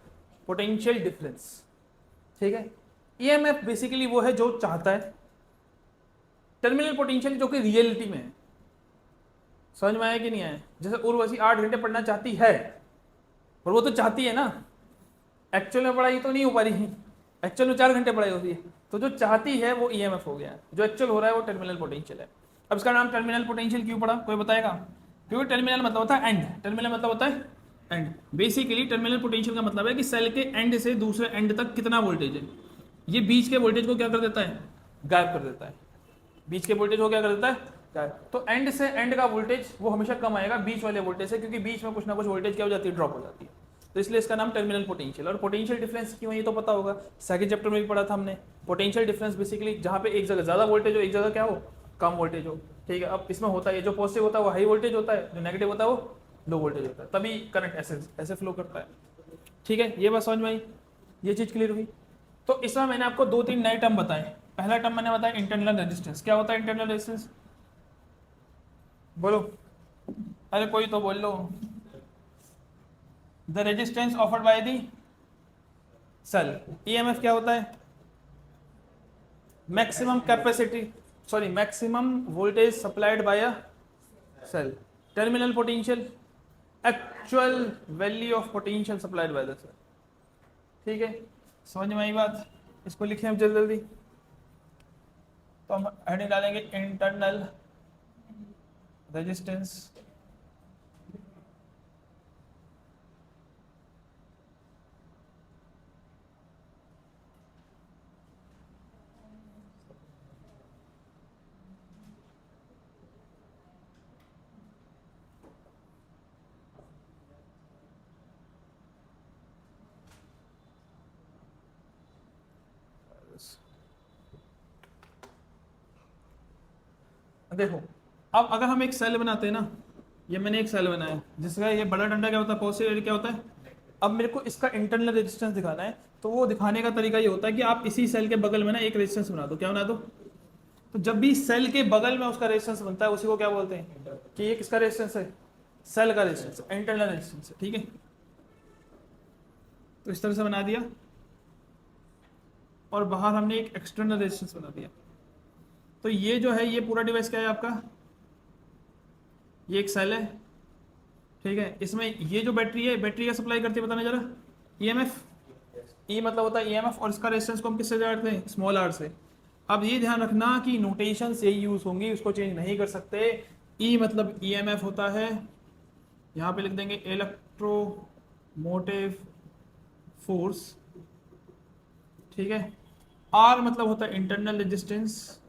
पोटेंशियल डिफरेंस। ठीक है, EMF बेसिकली वो है जो चाहता है, टर्मिनल पोटेंशियल जो कि रियलिटी में है। समझ में आया कि नहीं आया, जैसे उर्वशी 8 घंटे पढ़ना चाहती है, और वो तो चाहती है ना, एक्चुअल में पढ़ाई तो नहीं हो पा रही, एक्चुअल में 4 घंटे पढ़ाई होती है, तो जो चाहती है वो EMF हो गया, जो एक्चुअल हो रहा है वो टर्मिनल पोटेंशियल है। अब इसका नाम टर्मिनल पोटेंशियल क्यों पड़ा, कोई बताएगा। क्योंकि टर्मिनल मतलब होता है एंड, टर्मिनल मतलब होता है एंड। बेसिकली टर्मिनल पोटेंशियल का मतलब है कि सेल के एंड से दूसरे एंड तक कितना वोल्टेज है, ये बीच के वोल्टेज को क्या कर देता है, गायब कर देता है, बीच के वोल्टेज को क्या कर देता है, गायब। तो एंड से एंड का वोल्टेज वो हमेशा कम आएगा बीच वाले वोल्टेज से, क्योंकि बीच में कुछ ना कुछ वोल्टेज क्या हो जाती है, ड्रॉप हो जाती है। तो इसलिए इसका नाम टर्मिनल पोटेंशियल। और पोटेंशियल डिफरेंस क्यों है ये तो पता होगा, सेकंड चैप्टर में भी पढ़ा था हमने। पोटेंशियल डिफरेंस बेसिकली जहाँ पे एक जगह ज्यादा वोल्टेज हो, एक जगह क्या हो, कम वोल्टेज हो। ठीक है, अब इसमें होता है जो पॉजिटिव होता है वो हाई वोल्टेज होता है, जो नेगेटिव होता है वो लो वोल्टेज होता है, तभी करंट ऐसे ऐसे फ्लो करता है। ठीक है, ये बात समझ में आई, ये चीज क्लियर हुई। तो इसमें मैंने आपको 2-3 नए टर्म बताए। पहला टर्म मैंने बताया इंटरनल रेजिस्टेंस। क्या होता है इंटरनल रेजिस्टेंस, बोलो, अरे कोई तो बोल लो। The resistance offered by the cell. EMF क्या होता है, maximum capacity, sorry maximum voltage supplied by a cell. Terminal potential, actual value of potential supplied by the cell. ठीक है, समझ में आई बात, इसको लिखें हम जल्दी जल्दी। तो हम हेडिंग डालेंगे इंटरनल रेजिस्टेंस, देखो अब अगर हम एक सेल बनाते हैं ना, ये मैंने एक सेल बनाया जिसका ये बड़ा डंडा क्या होता है, पॉजिटिव एयर क्या होता है। अब मेरे को इसका इंटरनल रेजिस्टेंस दिखाना है, तो वो दिखाने का तरीका ये होता है कि आप इसी सेल के बगल में ना एक रेजिस्टेंस बना दो। क्या बना दो, तो जब भी सेल के बगल में उसका रेजिस्टेंस बनता है उसी को क्या बोलते हैं कि ये किसका रेजिस्टेंस है, सेल का रेजिस्टेंस, इंटरनल रेजिस्टेंस है। ठीक है, तो इस तरह से बना दिया, और बाहर हमने एक एक्सटर्नल रेजिस्टेंस बना दिया। तो ये जो है ये पूरा डिवाइस क्या है आपका, ये एक सेल है, ठीक है, इसमें ये जो बैटरी है, बैटरी का सप्लाई करती है, बताना जरा। ईएमएफ, ई मतलब होता है ईएमएफ, और इसका रेजिस्टेंस को हम किससे जानते हैं? स्मॉल आर से। अब ये ध्यान रखना कि नोटेशन से यूज होंगी, उसको चेंज नहीं कर सकते। ई मतलब ईएमएफ होता है, यहाँ पे लिख देंगे इलेक्ट्रोमोटिव फोर्स, ठीक है। आर मतलब होता है इंटरनल रेजिस्टेंस,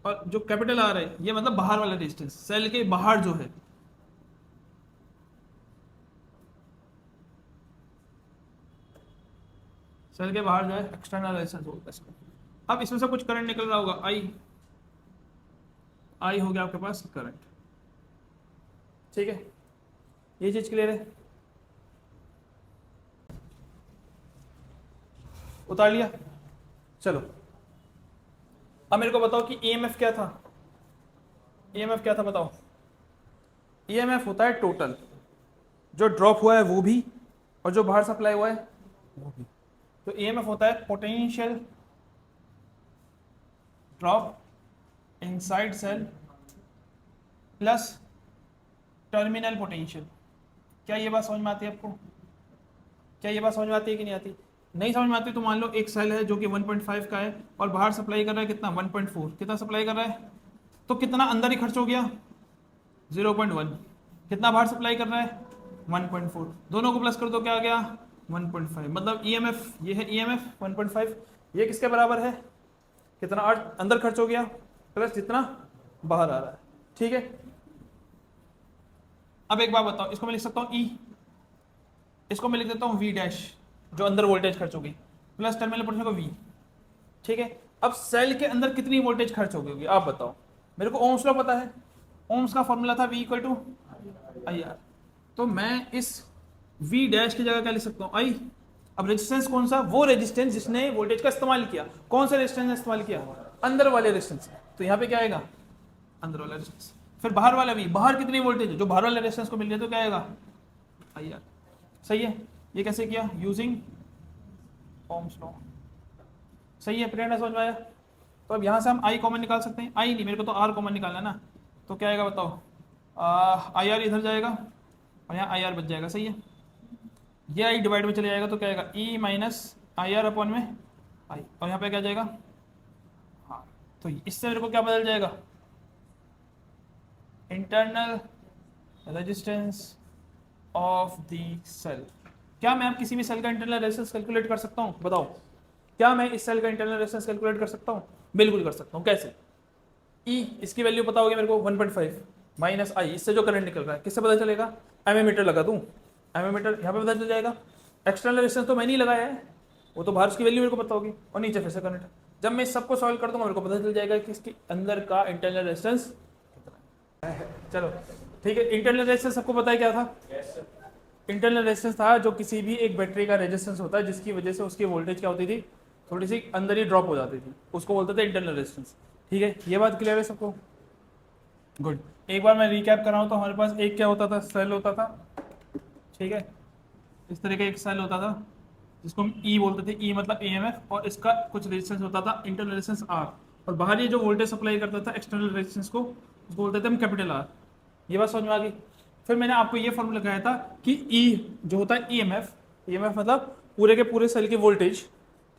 और जो कैपिटल आर है ये मतलब बाहर वाला रेजिस्टेंस, सेल के बाहर जो है। सेल के बाहर जो है एक्सटर्नल रेजिस्टेंस होता है इसको। अब इसमें से कुछ करंट निकल रहा होगा, आई, आई हो गया आपके पास करंट, ठीक है। ये चीज क्लियर है? उतार लिया? चलो अब मेरे को बताओ कि ईएमएफ क्या था? ईएमएफ क्या था बताओ? ईएमएफ होता है टोटल, जो ड्रॉप हुआ है वो भी, और जो बाहर सप्लाई हुआ है वो भी। तो ईएमएफ होता है potential drop inside cell plus terminal potential. क्या ये बात समझ में आती है आपको? क्या ये बात समझ में आती है कि नहीं आती? नहीं समझ में आती तो मान लो एक सेल है जो कि 1.5 का है और बाहर सप्लाई कर रहा है कितना? 1.4। कितना सप्लाई कर रहा है? तो कितना अंदर ही खर्च हो गया? 0.1। कितना बाहर सप्लाई कर रहा है? 1.4। दोनों को प्लस कर दो, क्या आ गया? 1.5। मतलब ईएमएफ, ये है ईएमएफ 1.5, ये किसके बराबर है? कितना अंदर खर्च हो गया प्लस जितना बाहर आ रहा है, ठीक है। अब एक बात बताओ, इसको मैं लिख सकता हूँ ई, इसको मैं लिख देता हूँ वी डैश, जो अंदर वोल्टेज खर्च होगी, प्लस टर्मिनल पोटेंशियल को वी, ठीक है। अब सेल के अंदर कितनी वोल्टेज खर्च होगी आप बताओ? मेरे को ओम्स लॉ पता है, ओम्स का फॉर्मूला था V equal to I R. तो मैं इस V डैश की जगह क्या लिख सकता हूँ? आई। अब रेजिस्टेंस कौन सा? वो रेजिस्टेंस जिसने वोल्टेज का इस्तेमाल किया। कौन सा रेजिस्टेंस ने इस्तेमाल किया? अंदर वाले रेजिस्टेंस। तो यहाँ पे क्या आएगा? अंदर वाला रेजिस्टेंस। फिर बाहर वाला भी, बाहर कितनी वोल्टेज है जो बाहर वाले रेजिस्टेंस को मिल रही है, तो क्या आएगा? I R. सही है? ये कैसे किया? Using Ohm's law. सही है? प्रेरणा समझ में आया? तो अब यहाँ से हम आई कॉमन निकाल सकते हैं। आई नहीं, मेरे को तो आर कॉमन निकालना है ना। तो क्या आएगा बताओ? आई आर इधर जाएगा और यहाँ आई आर बच जाएगा, सही है। ये आई डिवाइड में चले जाएगा तो क्या आएगा? ई माइनस आई आर अपॉन में आई, और यहाँ पे क्या जाएगा? हाँ, तो इससे मेरे को क्या बदल जाएगा? Internal resistance of the cell. क्या मैं अब किसी भी सेल का इंटरनल रेजिस्टेंस कैलकुलेट कर सकता हूँ? बताओ, क्या मैं इस सेल का इंटरनल रेजिस्टेंस कैलकुलेट कर सकता हूँ? बिल्कुल कर सकता हूँ। कैसे? ई, इसकी वैल्यू पता होगी मेरे को 1.5 माइनस आई, इससे जो करंट निकल रहा है किससे पता चलेगा? एमीमीटर लगा दूं, एमीमीटर यहाँ पे पता चल जाएगा। एक्सटर्नल रेजिस्टेंस तो मैंने ही लगाया है, वो तो बाहर उसकी वैल्यू मेरे को पता होगी, और नीचे फिर से करंट। जब मैं इस सबको सॉल्व कर दूंगा मेरे को पता चल जाएगा कि इसके अंदर का इंटरनल रेजिस्टेंस कितना है। चलो ठीक है, इंटरनल रेजिस्टेंस सबको पता है क्या था? इंटरनल रेजिस्टेंस था जो किसी भी एक बैटरी का रेजिस्टेंस होता है जिसकी वजह से उसकी वोल्टेज क्या होती थी? थोड़ी सी अंदर ही ड्रॉप हो जाती थी, उसको बोलते थे इंटरनल रेजिस्टेंस। ठीक है, ये बात क्लियर है सबको? गुड। एक बार मैं रिकैप कर रहा हूँ। तो हमारे पास एक क्या होता था? सेल होता था, ठीक है। इस तरह का एक सेल होता था जिसको हम ई बोलते थे, ई मतलब ईएमएफ, और इसका कुछ रेजिस्टेंस होता था इंटरनल रेजिस्टेंस आर, और बाहर ये जो वोल्टेज सप्लाई करता था एक्सटर्नल रेजिस्टेंस को, उसको बोलते थे हम कैपिटल आर। ये बात समझ में आ गई? फिर मैंने आपको ये फॉर्मूला लगाया था कि ई जो होता है ईएमएफ, ईएमएफ मतलब पूरे के पूरे सेल की वोल्टेज,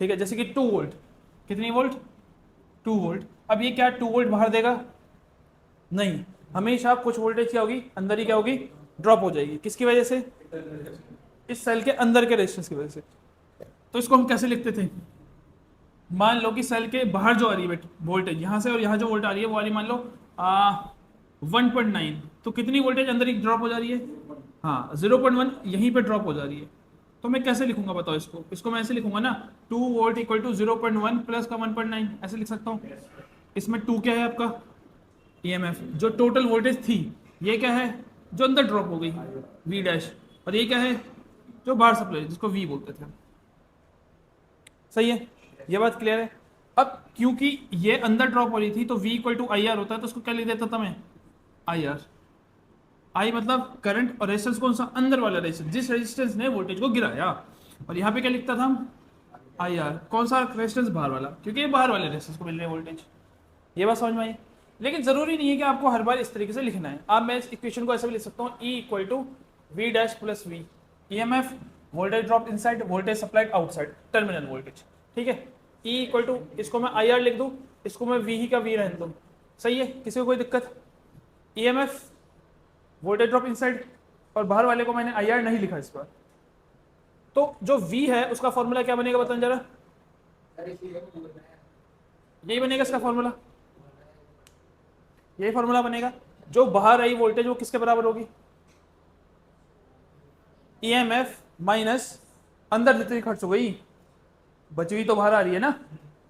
ठीक है। जैसे कि 2 वोल्ट, कितनी वोल्ट? 2 वोल्ट। अब ये क्या 2 वोल्ट बाहर देगा? नहीं, हमेशा कुछ वोल्टेज क्या होगी? अंदर ही क्या होगी? ड्रॉप हो जाएगी। किसकी वजह से? इस सेल के अंदर के रेजिस्टेंस की वजह से। तो इसको हम कैसे लिखते थे? मान लो कि सेल के बाहर जो आ रही है वोल्टेज, यहाँ से और यहाँ जो वोल्ट आ रही है वो आ रही मान लो 1.9, तो कितनी वोल्टेज अंदर ही ड्रॉप हो जा रही है? हाँ, 0.1 यहीं पे ड्रॉप हो जा रही है। तो मैं कैसे लिखूंगा बताओ इसको? इसको मैं ऐसे लिखूंगा ना, 2 वोल्ट इक्वल टू 0.1 प्लस का 1.9, ऐसे लिख सकता हूँ। इसमें 2 क्या है आपका? ईएमएफ। जो टोटल वोल्टेज थी ये क्या है? जो अंदर ड्रॉप हो गई, वी डैश। और ये क्या है? जो बाहर सप्लाई, जिसको वी बोलते थे। सही है? ये बात क्लियर है? अब क्योंकि ये अंदर ड्रॉप हो रही थी तो v equal to I R होता है, तो उसको क्या लिख देता था मैं? I R. आई मतलब करंट, और रेजिस्टेंस कौन सा? अंदर वाला रेजिस्टेंस, जिस रेजिस्टेंस ने वोल्टेज को गिराया। और यहाँ पे क्या लिखता था हम? I R. कौन सा रेजिस्टेंस? बाहर वाला, क्योंकि ये बाहर वाले रेजिस्टेंस को मिल रही है वोल्टेज। ये बात समझ में आई? लेकिन जरूरी नहीं है कि आपको हर बार इस तरीके से लिखना है। आप मैं इस इक्वेशन को ऐसे भी लिख सकता हूँ, E equal to V dash plus V, E M F voltage drop inside voltage supplied outside terminal voltage, ठीक है। ई इक्वल टू, इसको मैं आई आर लिख दूँ, इसको मैं वी ही का वी रहने दूँ, सही है, किसी को कोई दिक्कत। E M F voltage drop inside, और बाहर वाले को मैंने आई आर नहीं लिखा इस बार। तो जो वी है उसका फॉर्मूला क्या बनेगा बताना जरा, यही बनेगा इसका फॉर्मूला, यही फॉर्मूला बनेगा। जो बाहर आई वोल्टेज वो किसके बराबर होगी, ईएमएफ माइनस अंदर जितनी खर्च हो गई बची हुई तो बाहर आ रही है ना।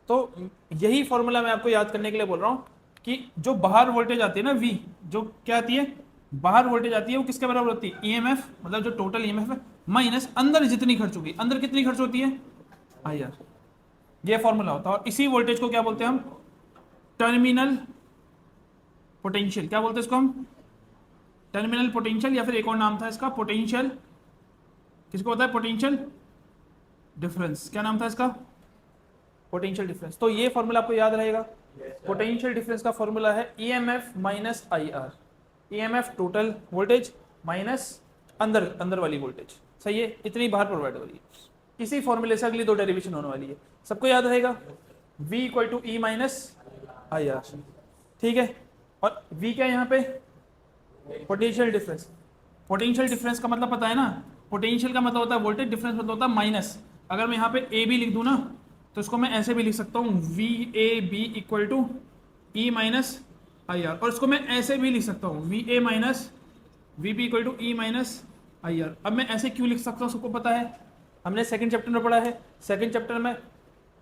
तो यही फॉर्मूला मैं आपको याद करने के लिए बोल रहा हूं कि जो बाहर वोल्टेज आती है ना वी, जो क्या आती है बाहर वोल्टेज आती है वो किसके बराबर होती है, ईएमएफ मतलब जो टोटल ईएमएफ है माइनस अंदर जितनी खर्च होगी, अंदर कितनी खर्च होती है आई आर, ये फॉर्मूला होता है। और इसी वोल्टेज को क्या बोलते हैं हम, टर्मिनल पोटेंशियल, क्या बोलते हैं इसको हम, टर्मिनल पोटेंशियल, या फिर एक और नाम था इसका पोटेंशियल, किसको होता है पोटेंशियल डिफरेंस, क्या नाम था इसका, पोटेंशियल डिफरेंस। तो ये फॉर्मूला आपको याद रहेगा, पोटेंशियल डिफरेंस का फॉर्मूला है EMF minus I are, EMF total voltage minus अंदर अंदर वाली वोल्टेज, सही है, इतनी बाहर प्रोवाइड हो रही है। इसी फॉर्मूले से अगली दो डेरिवेशन होने वाली है, सबको याद रहेगा, v equal to E minus I R, ठीक है। और v क्या है यहाँ पे, पोटेंशियल डिफरेंस। पोटेंशियल डिफरेंस का मतलब पता है ना, पोटेंशियल का मतलब होता है वोल्टेज, डिफरेंस मतलब होता है माइनस। अगर मैं यहाँ पे ए बी लिख दूँ ना तो इसको मैं ऐसे भी लिख सकता हूँ, V A B equal to E minus I R, और इसको मैं ऐसे भी लिख सकता हूँ, V A minus V B equal to E minus I R. अब मैं ऐसे क्यों लिख सकता हूँ सबको पता है, हमने सेकंड चैप्टर में पढ़ा है, सेकंड चैप्टर में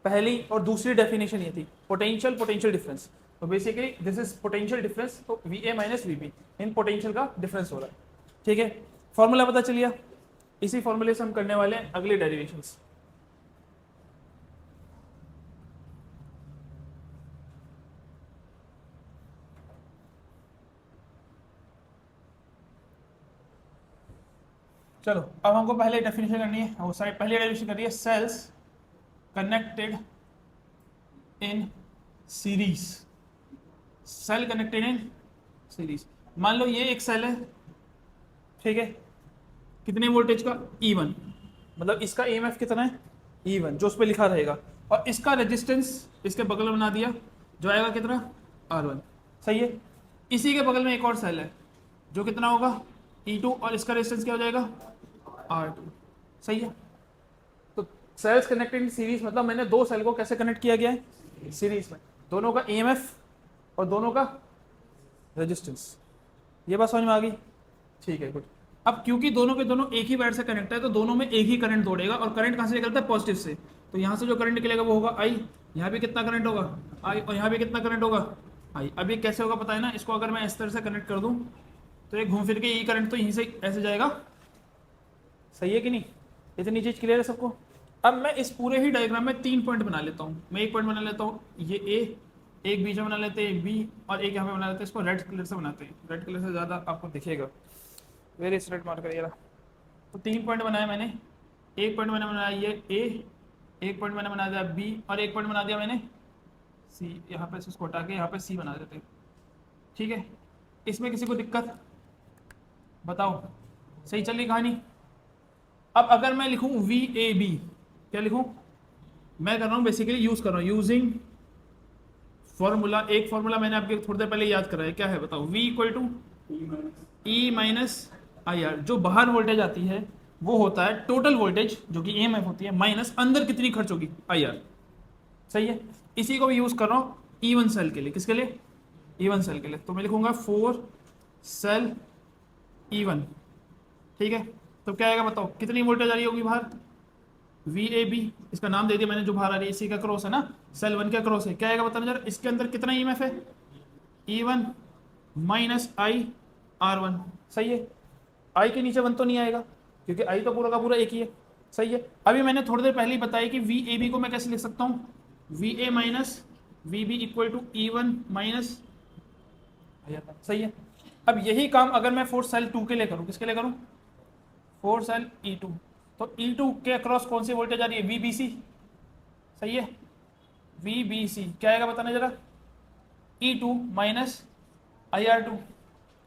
पहली और दूसरी डेफिनेशन ये थी, पोटेंशियल पोटेंशियल डिफरेंस। तो basically this is potential difference, तो V A minus V B इन पोटेंशियल का डिफरेंस हो रहा है, ठीक है। फॉर्मूला पता चलिए, इसी फॉर्मूले से हम करने वाले हैं अगले डेरिवेशंस। चलो अब हमको पहले डेफिनेशन करनी है, वो साइड पहली डेफिनेशन करनी है, cells connected in series, cell connected in series. मान लो ये एक सेल है, ठीक है, कितने वोल्टेज का E1, मतलब इसका EMF कितना है E1 जो उस पर लिखा रहेगा, और इसका रेजिस्टेंस इसके बगल में बना दिया जो आएगा कितना R1, सही है। इसी के बगल में एक और सेल है जो कितना होगा E2, और इसका रेजिस्टेंस क्या हो जाएगा R2, सही है। तो सेल्स कनेक्टेड इन सीरीज मतलब मैंने दो सेल को कैसे कनेक्ट किया गया है सीरीज में, दोनों का EMF और दोनों का रेजिस्टेंस, ये बात समझ में आ गई, ठीक है गुड। अब क्योंकि दोनों के दोनों एक ही वायर से कनेक्ट है तो दोनों में एक ही करंट दौड़ेगा, और करंट कहाँ से निकलता है पॉजिटिव से, तो यहाँ से जो करंट निकलेगा वो होगा आई, यहाँ भी कितना करंट होगा आई, और यहाँ भी कितना करंट होगा आई। अब ये कैसे होगा पता है ना, इसको अगर मैं इस तरह से कनेक्ट कर दूँ तो ये घूम फिर के यही करंट तो यहीं से ऐसे जाएगा, सही है कि नहीं, इतनी चीज क्लियर है सबको। अब मैं इस पूरे ही डायग्राम में 3 पॉइंट बना लेता हूँ, मैं एक पॉइंट बना लेता हूँ ये ए, एक बीच में बना लेते हैं एक बी, और एक यहाँ पे बना लेते हैं, इसको रेड कलर से बनाते हैं, रेड कलर से ज़्यादा आपको दिखेगा, वेरी स्ट्रेट मार्कर ये रहा। तो 3 पॉइंट बनाया मैंने, एक पॉइंट मैंने बनाया ये ए, एक पॉइंट मैंने बना दिया बी, और एक पॉइंट बना दिया मैंने सी। यहाँ पे इसको हटा के यहाँ पे सी बना देते हैं, ठीक है। इसमें किसी को दिक्कत बताओ, सही चल रही कहानी। अब अगर मैं लिखूं वी ए बी, क्या लिखूं, मैं कर रहा हूं बेसिकली यूज कर रहा हूं यूजिंग फॉर्मूला, एक फॉर्मूला मैंने आपके थोड़ी देर पहले याद कराया, क्या है बताओ, V equal to E minus I R. जो बाहर वोल्टेज आती है वो होता है टोटल वोल्टेज जो कि EMF होती है माइनस अंदर कितनी खर्च होगी IR, सही है। इसी को मैं यूज कर रहा हूं E1 सेल के लिए, किसके लिए E1 सेल के लिए, तो मैं लिखूंगा 4 सेल E1, ठीक है। तो क्या आएगा बताओ, कितनी वोल्टेज आ रही होगी बाहर, VAB, इसका नाम दे दिया मैंने, जो बाहर आ रही है इसी का क्रॉस है ना, सेल 1 का क्रॉस है। क्या आएगा बताना जरा, इसके अंदर कितना EMF है E1 माइनस आई R1, सही है। आई के नीचे 1 तो नहीं आएगा क्योंकि आई तो पूरा का पूरा एक ही है, सही है। अभी मैंने थोड़ी देर पहले ही बताया कि VAB को मैं कैसे लिख सकता हूँ, VA minus VB equal to E1 minus, सही है। अब यही काम अगर मैं 4 सेल 2 के लिए करूँ, किसके लिए करूँ, 4 सेल E2, तो E2 के अक्रॉस कौन सी वोल्टेज आ रही है, VBC, सही है। VBC क्या आएगा बताना जरा, E2 माइनस IR2,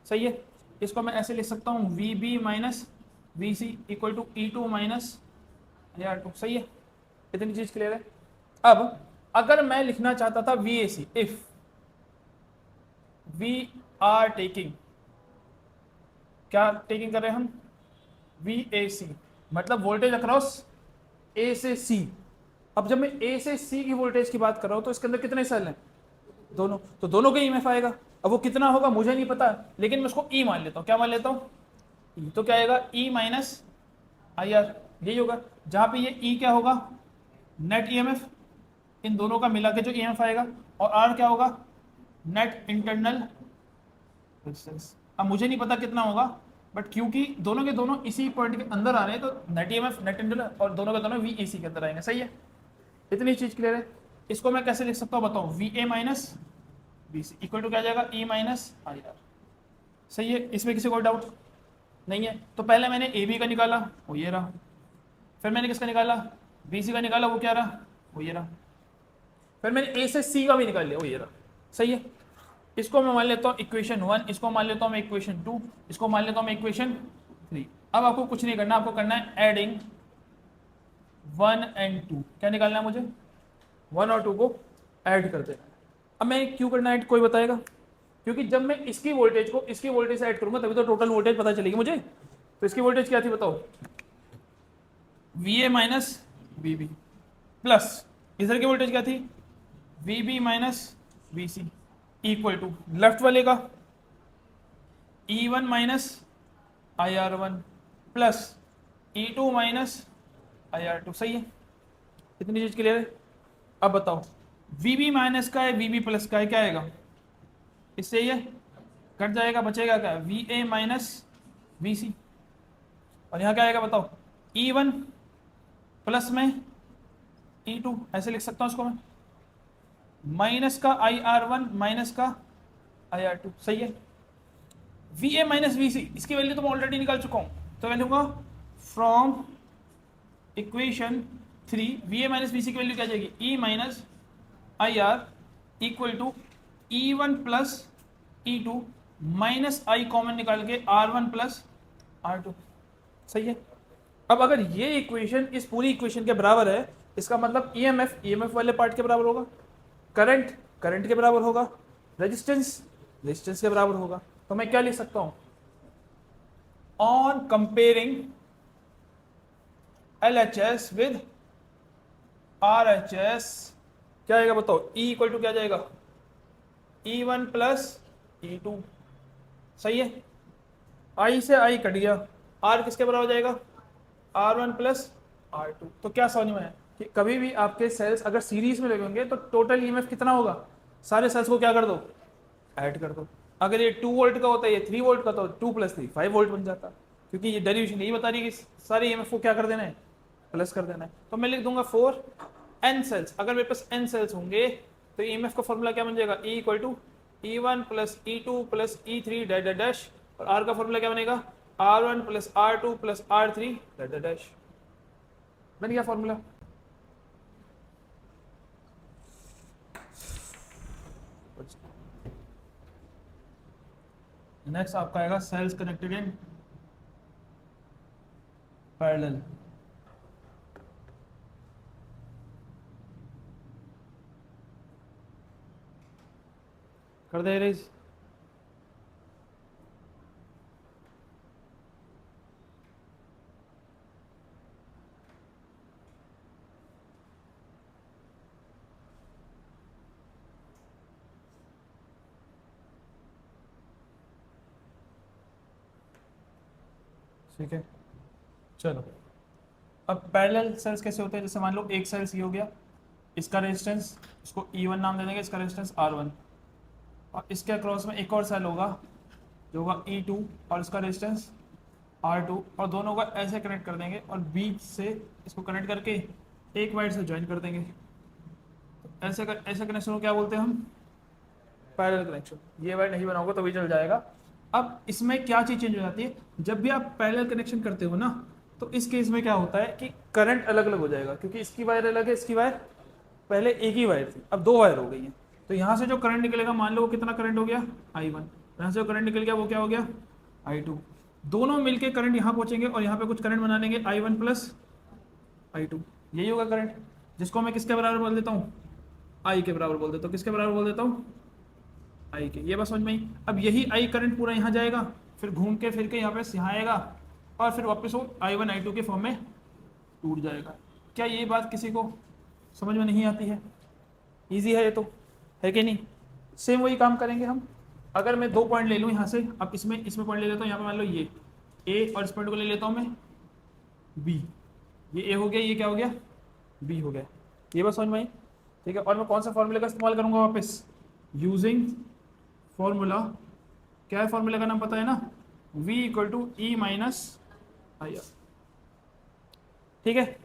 सही है। इसको मैं ऐसे लिख सकता हूँ VB minus VC equal to E2 minus IR2, सही है। इतनी चीज क्लियर है। अब अगर मैं लिखना चाहता था VAC, if we are taking, क्या टेकिंग कर रहे हैं हम, VAC, मतलब वोल्टेज अक्रॉस A से C। अब जब मैं A से C की वोल्टेज की बात कर रहा हूं तो इसके अंदर कितने सेल हैं, दोनों, तो दोनों का EMF आएगा। अब वो कितना होगा मुझे नहीं पता, लेकिन मैं उसको E मान लेता हूं। क्या मान लेता हूं, E, तो क्या आएगा E माइनस IR, यही होगा। जहां पे ये E क्या होगा, नेट EMF, इन दोनों का मिला के जो EMF आएगा, और R क्या होगा, नेट इंटरनल रेजिस्टेंस। अब मुझे नहीं पता कितना होगा, बट क्योंकि दोनों के दोनों इसी पॉइंट के अंदर आ रहे हैं तो नेट EMF नेट इंटरनल और दोनों के दोनों VAC के अंदर आएंगे, सही है। इतनी चीज क्लियर है। इसको मैं कैसे लिख सकता हूँ बताओ, VA minus VC equal to क्या जाएगा, E माइनस IR, सही है। इसमें किसी को डाउट नहीं है। तो पहले मैंने AB का निकाला, वो ये रहा। फिर मैंने किसका निकाला, BC का निकाला, वो क्या रहा, वो ये रहा। फिर मैंने A से C का भी निकाल लिया, वो ये रहा, सही है। इसको मैं मान लेता हूँ इक्वेशन 1, इसको मान लेता हूँ मैं इक्वेशन 2, इसको मान लेता हूँ मैं इक्वेशन 3। अब आपको कुछ नहीं करना, आपको करना है एडिंग 1 एंड 2। क्या निकालना है मुझे, 1 और 2 को ऐड कर देना। अब मैं क्यों करना ऐड, कोई बताएगा, क्योंकि जब मैं इसकी वोल्टेज को इसकी वोल्टेज से ऐड करूंगा तभी तो टोटल वोल्टेज पता चलेगी मुझे। तो इसकी वोल्टेज क्या थी बताओ, VA माइनस VB प्लस इधर की वोल्टेज क्या थी, VB minus VC equal to left वाले का E1 minus IR1 plus E2 minus IR2, सही है। इतनी चीज क्लियर है। अब बताओ VB माइनस का है VB प्लस का है, क्या आएगा, इससे ये कट जाएगा, बचेगा क्या, VA माइनस VC, और यहाँ क्या आएगा बताओ, E1 प्लस में E2, ऐसे लिख सकता हूँ इसको मैं, माइनस का IR1 माइनस का IR2, सही है। VA माइनस VC, इसकी वैल्यू तो मैं ऑलरेडी निकाल चुका हूँ, तो मैं लूंगा from equation 3 VA minus VC की वैल्यू क्या जाएगी, E minus IR equal to E1 plus E2 minus I common निकाल के R1 प्लस R2, सही है। अब अगर ये इक्वेशन इस पूरी इक्वेशन के बराबर है, इसका मतलब EMF वाले पार्ट के बराबर होगा, करंट के बराबर होगा, रेजिस्टेंस के बराबर होगा। तो मैं क्या लिख सकता हूं, on comparing LHS with RHS क्या आएगा बताओ, E इक्वल टू क्या जाएगा, E1 प्लस E2, सही है। I से I कट गया, R किसके बराबर हो जाएगा, R1 प्लस R2। तो क्या समझ में है कि कभी भी आपके सेल्स अगर सीरीज में लगेंगे तो टोटल EMF कितना होगा, सारे सेल्स को क्या कर दो, ऐड कर दो। अगर ये 2 वोल्ट का होता है, ये 3 वोल्ट का, तो 2 प्लस 3 5 वोल्ट बन जाता, क्योंकि ये डेरिवेशन यही बता रही है कि सारे EMF को क्या कर देना है, प्लस कर देना है। तो मैं लिख दूंगा 4 n सेल्स, अगर मेरे पास n सेल्स होंगे तो EMF का फॉर्मूला क्या बन जाएगा, E equal to E1 plus E2 plus E3 dash dash dash, और R का फॉर्मूला क्या बनेगा, R1 plus R2 plus R3 dash dash dash. बन गया फॉर्मूला। नेक्स्ट आपका आएगा सेल्स कनेक्टेड इन पैरेलल। कर दे रेज, ठीक है। चलो अब पैरेलल सेल्स कैसे होते हैं, जैसे मान लो एक सेल्स ये हो गया, इसका रेजिस्टेंस इसको E1 नाम दे देंगे, इसका रेजिस्टेंस R1, और इसके अक्रॉस में एक और सेल होगा जो होगा E2 और इसका रेजिस्टेंस R2, और दोनों को ऐसे कनेक्ट कर देंगे और बीच से इसको कनेक्ट करके एक वायर से ज्वाइन कर देंगे। तो ऐसे कनेक्शन को क्या बोलते हैं हम, पैरेलल कनेक्शन। ये वायर नहीं बनाओगे तो भी चल जाएगा। अब इसमें क्या चीज़ चेंज हो जाती है, जब भी आप पैरेलल कनेक्शन करते हो ना, तो इस केस में क्या होता है कि करंट अलग अलग हो जाएगा, क्योंकि इसकी वायर अलग है, इसकी वायर पहले एक ही वायर थी, अब 2 वायर हो गई हैं। तो यहाँ से जो करंट निकलेगा, मान लो वो कितना करंट हो गया, I1, यहाँ से जो करंट निकल गया वो क्या हो गया, I2। दोनों मिलके करंट यहाँ पहुँचेंगे और यहाँ पे कुछ करंट बना लेंगे, I1 प्लस I2, यही होगा करंट, जिसको मैं किसके बराबर बोल देता हूँ, I के बराबर बोल देता हूँ। किसके बराबर बोल देता हूँ, I के। ये बात समझ में आई। अब यही I करंट पूरा यहाँ जाएगा, फिर घूम के फिर के यहाँ पे यहाँ आएगा और फिर वापस वो I1 I2 के फॉर्म में टूट जाएगा। क्या ये बात किसी को समझ में नहीं आती है? ईजी है ये तो, है कि नहीं? सेम वही काम करेंगे हम। अगर मैं 2 पॉइंट ले लूँ यहाँ से, अब इसमें पॉइंट ले लेता हूँ, यहाँ पे मान लो ये ए, और इस पॉइंट को ले लेता हूँ मैं बी। ये ए हो गया, ये क्या हो गया, बी हो गया। ये बात समझ में आई? ठीक है। और मैं कौन सा फॉर्मूले का इस्तेमाल करूँगा वापस, यूजिंग फॉर्मूला, क्या है फॉर्मूले का नाम पता है ना, v equal to E minus I R. ठीक है,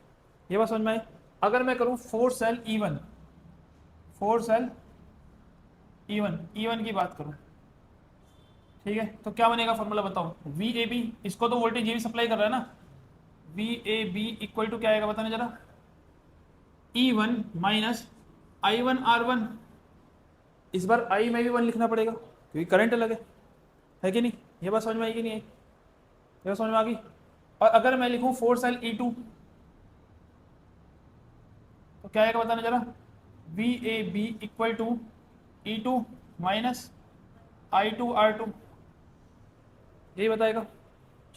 ये बात समझ में आई। अगर मैं करूँ 4 सेल E1, 4 सेल E1 की बात करूँ, ठीक है, तो क्या बनेगा फॉर्मूला बताओ, वी ए बी, इसको तो वोल्टेज ये भी सप्लाई कर रहा है ना, V A B equal to क्या आएगा बताना जरा, E1 माइनस I1 R1। इस बार I में भी 1 लिखना पड़ेगा क्योंकि करंट अलग है कि नहीं? ये बात समझ में आई कि नहीं आई? ये बात समझ में आ गई। और अगर मैं लिखूं 4 सेल E2 तो क्या आएगा बताना जरा, V A B equal to E2 minus I2 R2, यही बताएगा।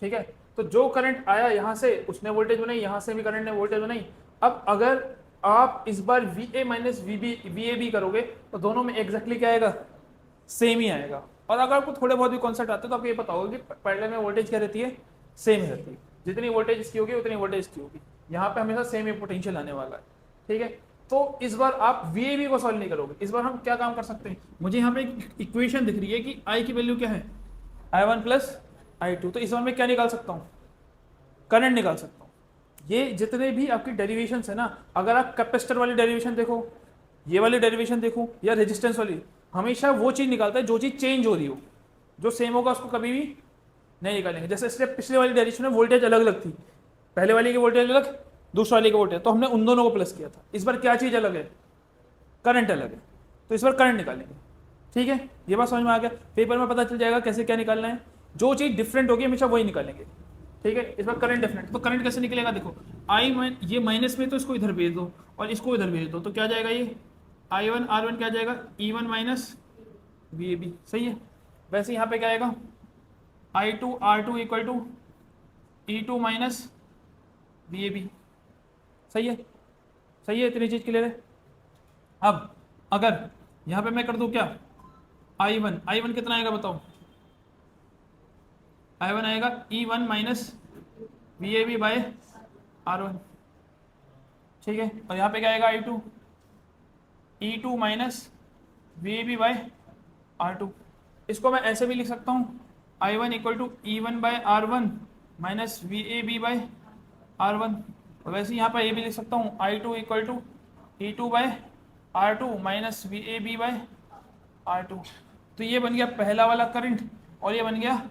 ठीक है, तो जो करंट आया यहाँ से उसने वोल्टेज बनाई, यहाँ से भी करंट ने वोल्टेज बनाई। अब अगर आप इस बार V A minus V A B करोगे तो दोनों में एग्जैक्टली क्या आएगा, सेम ही आएगा। और अगर आपको थोड़े बहुत भी कॉन्सेप्ट आते हैं तो आपको ये पता होगा कि पहले में वोल्टेज क्या रहती है, सेम ही रहती है। जितनी वोल्टेज इसकी होगी उतनी वोल्टेज इसकी होगी, यहाँ पे हमेशा सेम ही पोटेंशियल आने वाला है। ठीक है, तो इस बार आप वी ए बी को सॉल्व नहीं करोगे। इस बार हम क्या काम कर सकते हैं, मुझे यहाँ पे एक इक्वेशन दिख रही है कि आई की वैल्यू क्या है, I1 प्लस I2। तो इस बार मैं क्या निकाल सकता हूँ, करंट निकाल सकता हूँ। ये जितने भी आपकी डेरिवेशंस है ना, अगर आप कैपेसिटर वाली डेरिवेशन देखो, ये वाली डेरिवेशन देखो या रेजिस्टेंस वाली, हमेशा वो चीज़ निकालता है जो चीज़ चेंज हो रही हो, जो सेम होगा उसको कभी भी नहीं निकालेंगे। जैसे इसलिए पिछले वाली डेरिवेशन में वोल्टेज अलग अलग थी, पहले वाली की वोल्टेज अलग, दूसरे वाले की वोल्टेज, तो हमने उन दोनों को प्लस किया था। इस बार क्या चीज़ अलग है, करंट अलग है, तो इस बार करंट निकालेंगे। ठीक है, ये बात समझ में आ गया। पेपर में पता चल जाएगा कैसे क्या निकालना है, जो चीज़ डिफरेंट होगी हमेशा वही निकालेंगे। ठीक है, इस बार करंट डिफरेंट, तो करंट कैसे निकलेगा देखो, ये माइनस में तो इसको इधर भेज दो और इसको इधर भेज दो, तो क्या जाएगा, ये I1 R1 क्या जाएगा, E1 minus V A B. सही है। वैसे यहाँ पे क्या आएगा, I2 R2 equal to E2 minus V A B. सही है, सही है, इतनी चीज़ क्लियर है। अब अगर यहाँ पे मैं कर दूँ क्या, I1 कितना आएगा बताओ, I1 आएगा E1 minus V A B by R1। ठीक है, और यहाँ पे क्या आएगा, I2 E2 minus V A B by R2। इसको मैं ऐसे भी लिख सकता हूँ, I1 equal to E1 by R1 minus V A B by R1। और वैसे यहाँ पर ये भी लिख सकता हूँ, I2 equal to E2 by R2 minus V A B by R2। तो ये बन गया पहला वाला करंट और ये बन गया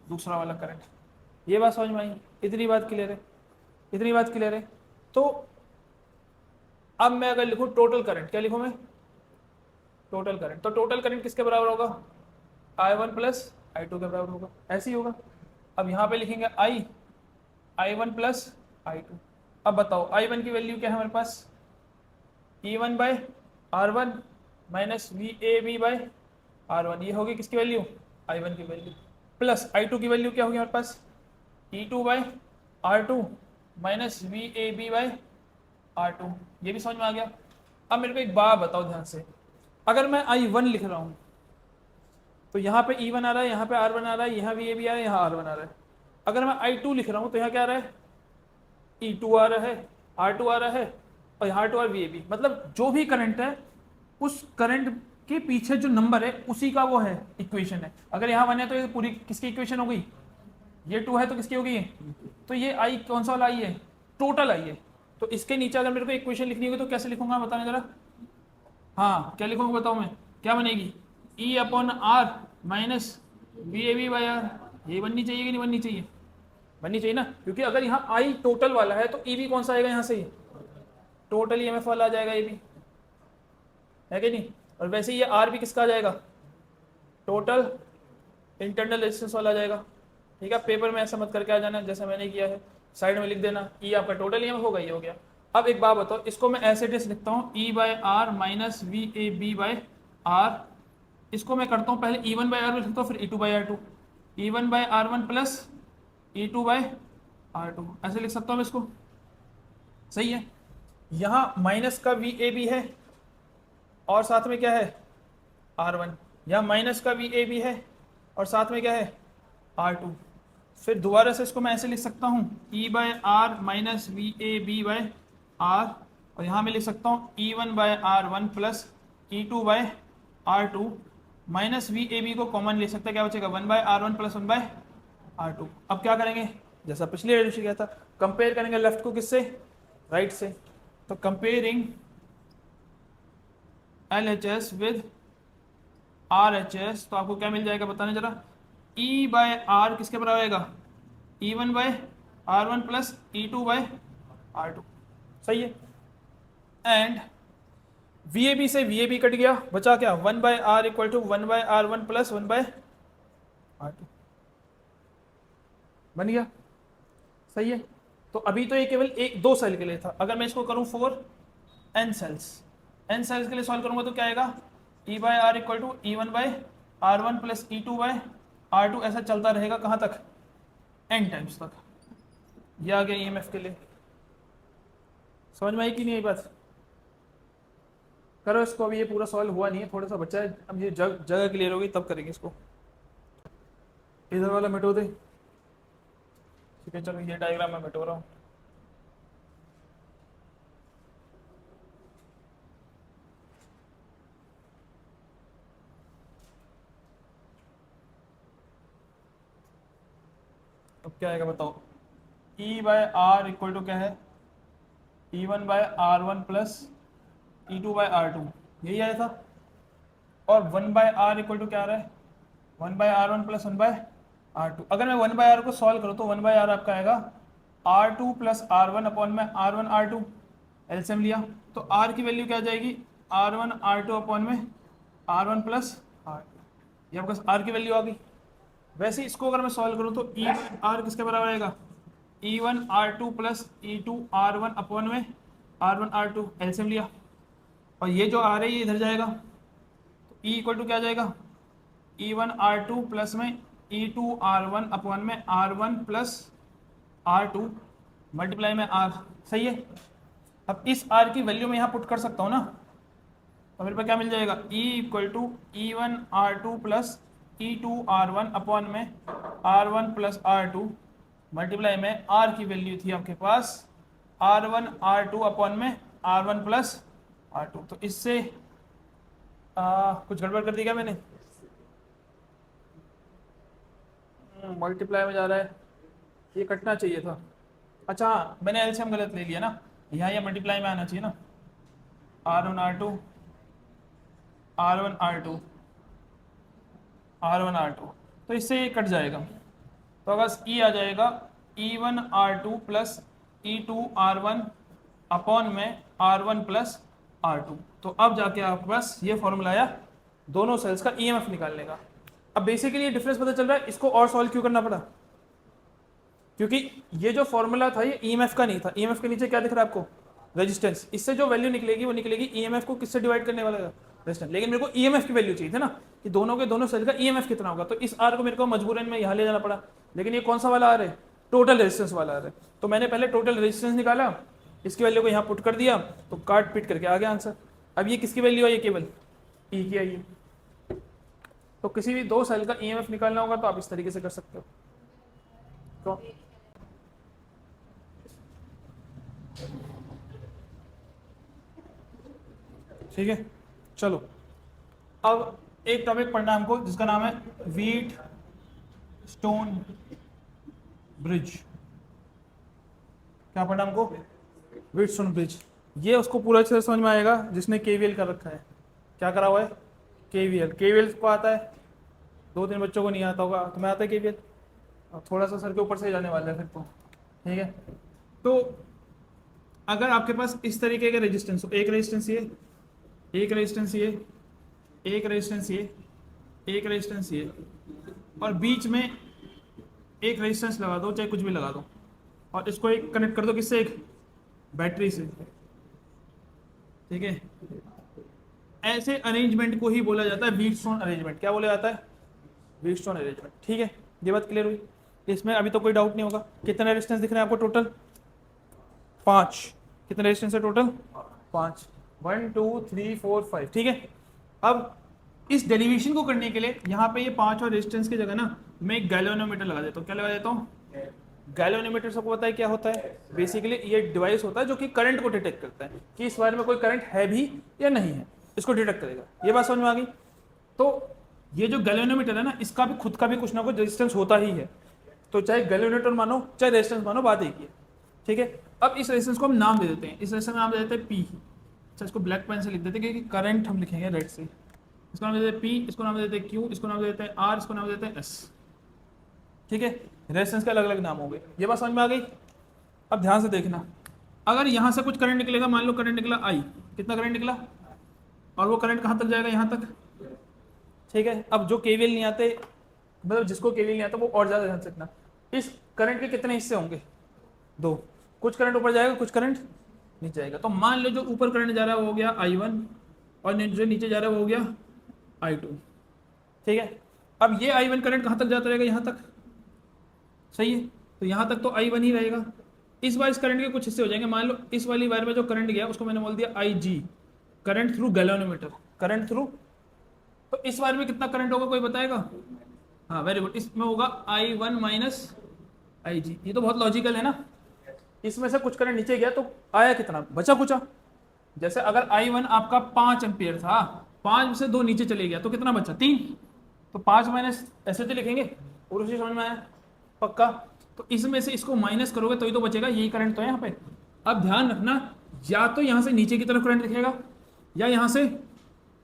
दूसरा वाला करंट। ये बात समझ में आई? इतनी बात क्लियर है, इतनी बात क्लियर है। तो अब मैं अगर लिखूँ टोटल करंट, क्या लिखूँ मैं, टोटल करंट, तो टोटल करंट किसके बराबर होगा, I1 प्लस I2 के बराबर होगा, ऐसे ही होगा। अब यहाँ पे लिखेंगे I1 प्लस I2। अब बताओ I1 की वैल्यू क्या है हमारे पास, E1 by R1 minus V A B by R1। ये होगी किसकी वैल्यू, I1 की वैल्यू, प्लस I2 की वैल्यू क्या होगी हमारे पास, E2 by R2 minus V A B by R2। ये भी समझ में आ गया। अब मेरे को एक बात बताओ ध्यान से, अगर मैं I1 लिख रहा हूँ तो यहाँ पे E1 आ रहा है, यहाँ पे R1 आ रहा है, यहाँ VAB आ रहा है, यहाँ R1 आ रहा है। अगर मैं I2 लिख रहा हूँ तो यहाँ क्या आ रहा है, E2 आ रहा है, R2 आ रहा है और यहाँ R2 और VAB। मतलब जो भी करंट है उस करंट के पीछे जो नंबर है उसी का वो है इक्वेशन है। अगर यहाँ 1 है तो ये पूरी किसकी इक्वेशन हो गई, ये 2 है तो किसकी होगी, तो ये I कौन सा वाला I है, टोटल I है। तो इसके नीचे अगर मेरे को इक्वेशन लिखनी होगी तो कैसे लिखूंगा बताना जरा, हाँ क्या लिखूंगा बताओ मैं, क्या बनेगी, E upon R minus V A B by R. ये बननी चाहिए कि नहीं बननी चाहिए, बननी चाहिए ना, क्योंकि अगर यहाँ I टोटल वाला है तो ई भी कौन सा आएगा यहाँ से, टोटल EMF वाला आ जाएगा, ये भी है कि नहीं। और वैसे ये आर भी किसका आ जाएगा, टोटल इंटरनल रेजिस्टेंस वाला आ जाएगा। ठीक है, पेपर में ऐसा मत करके आ जाना जैसा मैंने किया है, साइड में लिख देना ई आपका टोटल ईएमएफ होगा, ये हो गया। अब एक बात बताओ, इसको मैं ऐसे डिस लिखता हूँ E by R minus V A B by R. इसको मैं करता हूँ पहले ई वन बाई आर में लिखता हूँ, फिर E two by R two, E one by R one plus E two by R two, ऐसे लिख सकता हूँ मैं इसको। सही है, यहाँ माइनस का वी ए बी है और साथ में क्या है आर वन, यहाँ माइनस का वी ए बी है और साथ में क्या है आर टू। फिर दोबारा से इसको मैं ऐसे लिख सकता हूँ E by R minus V A B by R, और यहाँ मैं लिख सकता हूँ E one by R one plus E two by R two, minus V A B को कॉमन ले सकते हैं, क्या बचेगा one by R one plus one by R two. अब क्या करेंगे, जैसा पिछले रेडियो किया था, कंपेयर करेंगे लेफ्ट को किससे, राइट से। तो comparing L H S with R H S, तो आपको क्या मिल जाएगा बताने जरा, ई बाय आर किसके बराबर आएगा, E one by R one plus E two by R two. सही है, एंड वी ए बी से वी ए बी कट गया, बचा क्या one by R equal to one by R one plus one by R two, बन गया। सही है, तो अभी तो ये केवल एक दो सेल के लिए था, अगर मैं इसको करूं for N cells, N cells के लिए सॉल्व करूंगा तो क्या आएगा, E by R equal to E one by R one plus E two by R two, ऐसा चलता रहेगा कहाँ तक, एन टाइम्स तक। ये आ गया ईएमएफ के लिए। समझ में आई कि नहीं आई बात, करो इसको। अभी ये पूरा सॉल्व हुआ नहीं है, थोड़ा सा बच्चा है, अब ये जगह क्लियर होगी तब करेंगे इसको। इधर वाला मिटो दे, ठीक है, चलो ये डायग्राम मैं मिटो रहा हूँ। अब क्या आएगा बताओ, E by R equal to क्या है, E one by R one plus E two by R two, यही आया था। और one by R equal to क्या आ रहा है, one by R one plus one by R two. अगर मैं वन बाय आर को सॉल्व करूँ तो वन बाय आर आपका आएगा R two plus R one upon में R one R two, LCM लिया तो आर की वैल्यू क्या आ जाएगी, R one R two upon में R one plus R two, ये आपका आर की वैल्यू आ गई। वैसे इसको अगर मैं सॉल्व करूँ तो ई आर किसके बराबर आएगा, E one R two plus E two R one upon में R one R two, LCM लिया, और ये जो आ रहा है ये इधर जाएगा, तो ई इक्वल टू क्या आ जाएगा, E one R two plus में E two R one upon में R one plus R two multiply में आर। सही है, अब इस आर की वैल्यू मैं यहाँ पुट कर सकता हूँ ना, तो मेरे पास क्या मिल जाएगा, E equal to E one R two plus E two R one upon में R one plus R two multiply में आर की वैल्यू थी आपके पास R one R two upon में R one plus R two. तो इससे कुछ गड़बड़ कर दी क्या मैंने, मल्टीप्लाई में जा रहा है, ये कटना चाहिए था। अच्छा हाँ, मैंने एलसीएम गलत ले लिया ना, यहाँ ये मल्टीप्लाई में आना चाहिए ना, R one R two R one R two R one R two, तो इससे ये कट जाएगा, तो बस ई आ जाएगा E one R two plus E two R one upon में R one plus R two. तो अब जाके आपके पास ये फॉर्मूला आया दोनों सेल्स का ईएमएफ निकालने का। अब बेसिकली ये डिफरेंस पता चल रहा है, इसको और सॉल्व क्यों करना पड़ा, क्योंकि ये जो फॉर्मूला था ये ईएमएफ का नहीं था। ईएमएफ के नीचे क्या दिख रहा है आपको, रेजिस्टेंस, इससे जो वैल्यू निकलेगी वो निकलेगी ईएमएफ को किससे डिवाइड करने वाला रेजिस्टेंस, लेकिन मेरे को ईएमएफ की वैल्यू चाहिए थी ना, कि दोनों के दोनों सेल का ईएमएफ कितना होगा, तो इस आर को मेरे को मजबूरन में यहाँ ले जाना पड़ा। लेकिन ये कौन सा वाला आर है, टोटल रेजिस्टेंस वाला आर है, तो मैंने पहले टोटल रेजिस्टेंस निकाला, इसकी वैल्यू को यहाँ पुट कर दिया, तो काट पीट करके आ गया आंसर। अब ये किसकी वैल्यू है, ये केवल ई की आई है। तो किसी भी दो सेल का ईएमएफ निकालना होगा तो आप इस तरीके से कर सकते हो। तो ठीक है, चलो अब एक टॉपिक पढ़ना हमको जिसका नाम है व्हीट स्टोन ब्रिज। क्या पढ़ना हमको, व्हीट स्टोन ब्रिज। ये उसको पूरा अच्छे से समझ में आएगा जिसने केवीएल कर रखा है। क्या करा हुआ है, केवीएल। केवीएल को आता है, दो तीन बच्चों को नहीं आता होगा, तुम्हें आता है केवीएल, थोड़ा सा सर के ऊपर से जाने वाला है फिर तो। ठीक है, तो अगर आपके पास इस तरीके के रेजिस्टेंस हो, एक रेजिस्टेंस ये, एक रेजिस्टेंस ये, एक रेजिस्टेंस ये, एक रेजिस्टेंस ये, और बीच में एक रेजिस्टेंस लगा दो, चाहे कुछ भी लगा दो, और इसको एक कनेक्ट कर दो किससे, एक बैटरी से। ठीक है, ऐसे अरेंजमेंट को ही बोला जाता है व्हीटस्टोन अरेंजमेंट। क्या बोला जाता है? Wheatstone arrangement. ठीक है, ये बात क्लियर हुई? इसमें अभी तो कोई डाउट नहीं होगा। कितने रेजिस्टेंस दिख रहे हैं आपको टोटल? 5। कितने रेजिस्टेंस है टोटल? 5। 1 2 3 4 5। ठीक है, अब इस डेरिवेशन को करने के लिए यहाँ पे ये 5 और रेजिस्टेंस की जगह ना मैं एक गैल्वेनोमीटर लगा देता हूँ। क्या लगा देता हूँ? गैल्वेनोमीटर सबको पता है क्या होता है? बेसिकली ये डिवाइस होता है जो कि करंट को डिटेक्ट करता है कि इस वायर में कोई करंट है भी या नहीं है, इसको डिटेक्ट करेगा। ये बात समझ में आ गई? तो ये जो गैल्वेनोमीटर है ना, इसका भी खुद का भी कुछ ना कुछ रेजिस्टेंस होता ही है। तो चाहे गैल्वेनोमीटर मानो चाहे रेजिस्टेंस मानो, बात एक ही है। ठीक है, अब इस रेजिस्टेंस को हम नाम दे देते हैं। इस रेजिस्टेंस का नाम दे देते हैं पी। अच्छा, इसको ब्लैक पेन से लिख देते हैं क्योंकि करंट हम लिखेंगे रेड से। इसको नाम दे देते हैं पी, इसको नाम दे देते हैं क्यू, इसको नाम दे देते हैं आर, इसको नाम दे देते हैं एस। ठीक है, रेजिस्टेंस के अलग अलग नाम हो गए। ये बात समझ में आ गई? अब ध्यान से देखना, अगर यहाँ से कुछ करंट निकलेगा, मान लो करंट निकला आई, कितना करंट निकला, और वो करंट कहाँ तक जाएगा? यहाँ तक। ठीक है, अब जो केवीएल नहीं आते, मतलब जिसको केवीएल नहीं आता वो और ज़्यादा ध्यान से रखना। इस करंट के कितने हिस्से होंगे? 2। कुछ करंट ऊपर जाएगा, कुछ करंट नीचे जाएगा। तो मान लो जो ऊपर करंट जा रहा है वो हो गया I1, और जो नीचे जा रहा है वो हो गया I2। ठीक है, अब ये I1 करंट कहाँ तक जाता रहेगा? यहाँ तक। सही है, तो यहाँ तक तो I1 ही रहेगा। इस बार इस करंट के कुछ हिस्से हो जाएंगे। मान लो इस वाली वायर में जो करंट गया उसको मैंने बोल दिया IG, current through galvanometer, current through. तो इस वायर में कितना करंट होगा, कोई बताएगा? हाँ, वेरी गुड, इसमें होगा I1 माइनस IG। ये तो बहुत लॉजिकल है ना। इसमें से कुछ करंट नीचे गया तो आया कितना? बचा कुचा। जैसे अगर I1 आपका 5 एम्पियर था, 5 में से 2 नीचे चले गया तो कितना बचा? 3। तो 5 माइनस, ऐसे तो लिखेंगे, और उसी समझ में आया? पक्का। तो इसमें से इसको माइनस करोगे तो ही तो बचेगा, यही करंट तो है यहाँ पे। अब ध्यान रखना, या तो यहाँ से नीचे की तरफ करंट दिखेगा या यहाँ से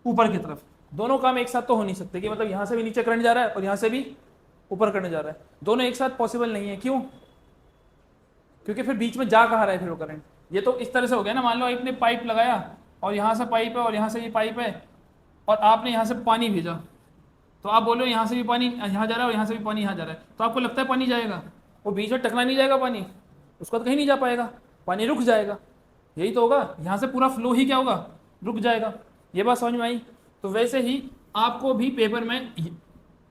ऊपर की तरफ। दोनों काम एक साथ तो हो नहीं सकते कि मतलब यहाँ से भी नीचे करंट जा रहा है और यहाँ से भी ऊपर करंट जा रहा है। दोनों एक साथ पॉसिबल नहीं है। क्यों? क्योंकि फिर बीच में जा कहाँ रहा है फिर वो करंट? ये तो इस तरह से हो गया ना, मान लो आपने पाइप लगाया और यहाँ से पाइप है और यहाँ से भी पाइप है, और आपने यहाँ से पानी भेजा, तो आप बोलो यहाँ से भी पानी यहाँ जा रहा है और यहाँ से भी पानी यहाँ जा रहा है, तो आपको लगता है पानी जाएगा? वो बीच में टकरा नहीं जाएगा पानी, उसका तो कहीं नहीं जा पाएगा, पानी रुक जाएगा। यही तो होगा, यहाँ से पूरा फ्लो ही क्या होगा? रुक जाएगा। ये बात समझ में आई? तो वैसे ही आपको भी पेपर में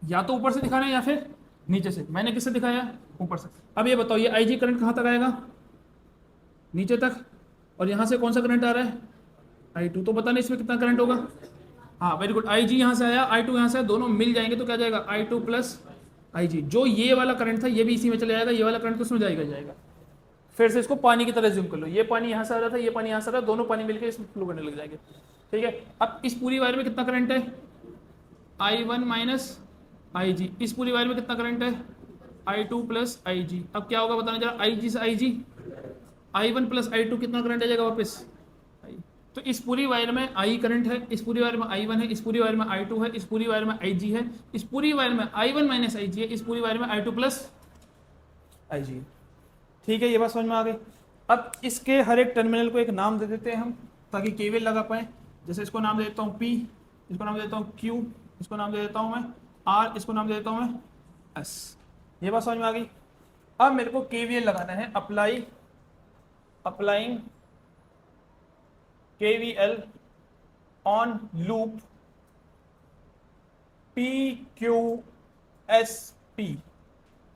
या तो ऊपर से दिखाना है या फिर नीचे से। मैंने किससे दिखाया? ऊपर से। अब ये बताओ, ये IG करंट कहाँ तक आएगा? नीचे तक। और यहाँ से कौन सा करंट आ रहा है? I2। तो पता नहीं इसमें कितना करंट होगा। हाँ, वेरी गुड, IG यहाँ से आया, I2 यहाँ से, दोनों मिल जाएंगे तो क्या जाएगा? I2 plus IG। जो ये वाला करंट था ये भी इसी में चले जाएगा, ये वाला करंट तो उसमें जाएगा। फिर से इसको पानी की तरह ज्यूम कर लो, ये पानी यहाँ से आ रहा था, ये पानी यहाँ से आ रहा था, दोनों पानी मिलकर इसमें फ्लो करने लग जाएंगे। ठीक है, अब इस पूरी वायर में कितना करंट है? I1 minus IG। इस पूरी वायर में कितना करंट है? I2 plus IG। अब क्या होगा बताना जरा, IG से IG, I1 प्लस I2 कितना करंट आ जाएगा वापस? तो इस पूरी वायर में I करंट है, इस पूरी वायर में I1 है, इस पूरी वायर में I2 है, इस पूरी वायर में IG है, इस पूरी वायर में I1 माइनस IG है, इस पूरी वायर में I2 प्लस IG है। ठीक है, ये बात समझ में आ गई? अब इसके हर एक टर्मिनल को एक नाम दे देते हैं हम, ताकि केवीएल लगा पाए। जैसे इसको नाम दे देता हूँ P, इसको नाम दे देता हूँ Q, इसको नाम दे देता हूँ मैं R, इसको नाम दे देता हूँ मैं S। ये बात समझ में आ गई? अब मेरे को केवीएल लगाना है, applying KVL on loop PQSP।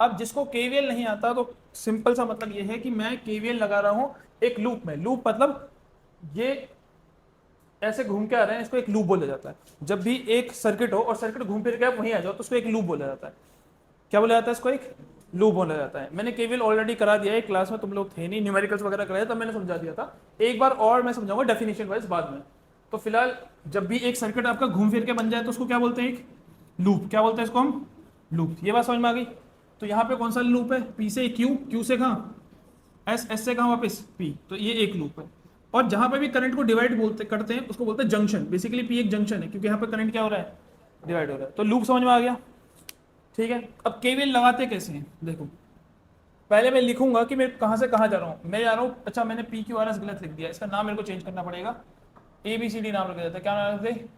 अब जिसको KVL नहीं आता तो सिंपल सा मतलब ये है कि मैं KVL लगा रहा हूं एक लूप में। लूप मतलब ये ऐसे घूम के आ रहे हैं, इसको एक लूप बोला जाता है। जब भी एक सर्किट हो और सर्किट घूम फिर के आप वहीं आ जाओ तो उसको एक लूप बोला जाता है। क्या बोला जाता है? इसको एक लूप बोला जाता है। मैंने KVL ऑलरेडी करा दिया है क्लास में, तुम लोग थे नहीं, न्यूमेरिकल्स वगैरह कराया तब मैंने समझा दिया था। एक बार और मैं समझाऊंगा डेफिनेशन वाइज बाद में। तो फिलहाल जब भी एक सर्किट आपका घूम फिर के बन जाए तो उसको क्या बोलते हैं? एक लूप। क्या बोलते हैं इसको हम? लूप। ये बात समझ में आ गई? तो यहाँ पे कौन सा लूप है? P से Q, Q से कहाँ? S, S से कहाँ वापस? P। तो ये एक लूप है। और जहाँ पे भी करंट को डिवाइड करते हैं उसको बोलते हैं जंक्शन। बेसिकली P एक जंक्शन है क्योंकि यहाँ पे करंट क्या हो रहा है? डिवाइड हो रहा है। तो लूप समझ में आ गया? ठीक है, अब KVL लगाते कैसे हैं देखो। पहले मैं लिखूंगा कि मैं कहाँ से कहाँ जा रहा हूँ। मैं जा रहा हूँ, अच्छा मैंने PQRS गलत लिख दिया, इसका नाम मेरे को चेंज करना पड़ेगा। ABCD नाम रख देता है। क्या नाम रखते?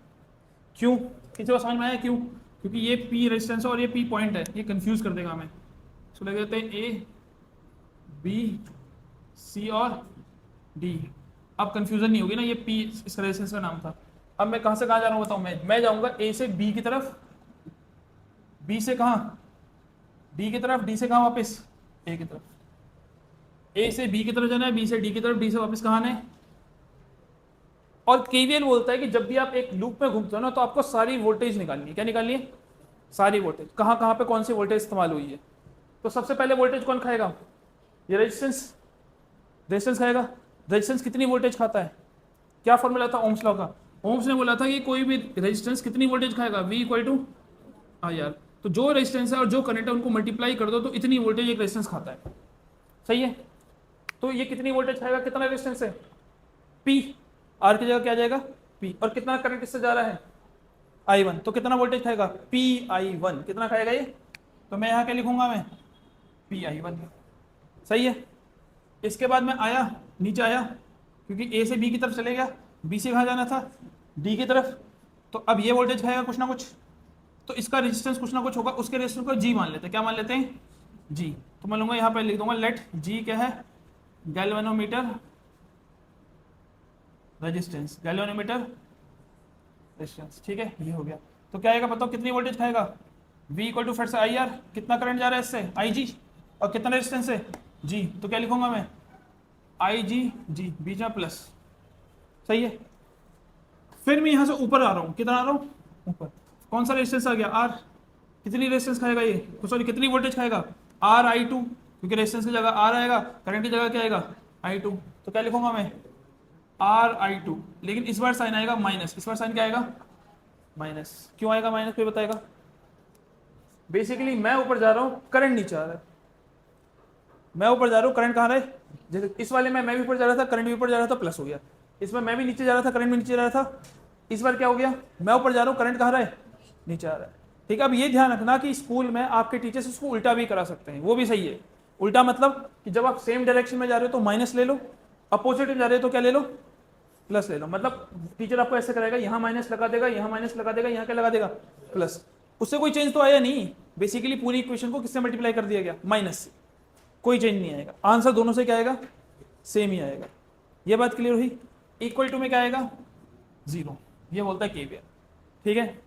क्यों? किसी को समझ में आया क्यों? क्योंकि ये पी रेजिस्टेंस है और ये पी पॉइंट है, ये कंफ्यूज कर देगा हमें। इसको लगे देते हैं ए बी सी और डी। अब कंफ्यूजन नहीं होगी ना, ये पी इस रेजिस्टेंस का नाम था। अब मैं कहाँ से कहाँ जा रहा हूँ बताऊँ? मैं जाऊँगा ए से बी की तरफ, बी से कहाँ डी की तरफ, डी से कहाँ वापस ए की तरफ। ए से बी की तरफ जाना है, बी से डी की तरफ, डी से वापस कहाँ आना है। और केवीएल बोलता है कि जब भी आप एक लूप में घूमते हो ना तो आपको सारी वोल्टेज निकालनी है। क्या निकालनी है? सारी वोल्टेज। कहाँ कहाँ पे कौन सी वोल्टेज इस्तेमाल हुई है। तो सबसे पहले वोल्टेज कौन खाएगा? ये रेजिस्टेंस। रेजिस्टेंस खाएगा। रेजिस्टेंस कितनी वोल्टेज खाता है? क्या फॉर्मूला था ओम्स लॉ का? ओम्स ने बोला था कि कोई भी रेजिस्टेंस कितनी वोल्टेज खाएगा? V equal to IR। तो जो रेजिस्टेंस है और जो करंट है उनको मल्टीप्लाई कर दो तो इतनी वोल्टेज एक रेजिस्टेंस खाता है। सही है? तो ये कितनी वोल्टेज खाएगा? कितना रेजिस्टेंस है? P। R की जगह क्या आ जाएगा? P। और कितना करंट इससे जा रहा है? I1। तो कितना वोल्टेज खाएगा? PI1। कितना खाएगा ये? तो मैं यहाँ क्या लिखूंगा? मैं PI1। सही है? इसके बाद मैं आया, नीचे आया, क्योंकि ए से बी की तरफ चले गया, बी से कहाँ जाना था? डी की तरफ। तो अब ये वोल्टेज खाएगा कुछ ना कुछ, तो इसका रेजिस्टेंस कुछ ना कुछ होगा। उसके रेजिस्टेंस को जी मान लेते हैं। क्या मान लेते हैं? जी। तो मैं लूंगा यहाँ पे लिख दूंगा लेट जी क्या है? Galvanometer resistance. Galvanometer resistance. ठीक है, ये हो गया। तो क्या आएगा बताओ? कितनी वोल्टेज खाएगा? V इक्वल टू फिर से IR। कितना करंट जा रहा है इससे? IG। और कितना रेजिस्टेंस है? G। तो क्या लिखूंगा मैं? IG बीच में प्लस। सही है? फिर मैं यहां से ऊपर आ रहा हूं। कितना आ रहा हूं? ऊपर। कौन सा रेजिस्टेंस आ गया? R। कितनी रेजिस्टेंस खाएगा ये? सॉरी, कितनी वोल्टेज खाएगा? RI2। क्योंकि रेजिस्टेंस की जगह R आएगा, करंट की जगह क्या आएगा? I2। तो क्या लिखूंगा मैं? RI2। लेकिन इस बार साइन आएगा माइनस। इस बार साइन क्या आएगा? माइनस। क्यों आएगा माइनस? कोई बताएगा? बेसिकली मैं ऊपर जा रहा हूँ, करंट नीचे आ रहा है। मैं ऊपर जा रहा हूँ, करंट कहाँ रहा है? जैसे इस वाले में मैं भी ऊपर जा रहा था, करंट भी ऊपर जा रहा था, प्लस हो गया। इसमें मैं भी नीचे जा रहा था, करंट भी नीचे जा रहा था। इस बार क्या हो गया? मैं ऊपर जा रहा हूँ, करंट कहाँ रहा है? नीचे आ रहा है। ठीक है? अब ये ध्यान रखना कि स्कूल में आपके टीचर्स इसको उल्टा भी करा सकते हैं, वो भी सही है। उल्टा मतलब कि जब आप सेम डायरेक्शन में जा रहे हो तो माइनस ले लो, अपोजिट में जा रहे हो तो क्या ले लो? प्लस ले लो। मतलब टीचर आपको ऐसे कराएगा, यहाँ माइनस लगा देगा, यहाँ माइनस लगा देगा, यहाँ क्या लगा देगा? प्लस। उससे कोई चेंज तो आया नहीं। बेसिकली पूरी इक्वेशन को किससे मल्टीप्लाई कर दिया गया? माइनस से। कोई चेंज नहीं आएगा। आंसर दोनों से क्या आएगा? सेम ही आएगा। ये बात क्लियर हुई? इक्वल टू में क्या आएगा? 0। ये बोलता है केवीएल। ठीक है,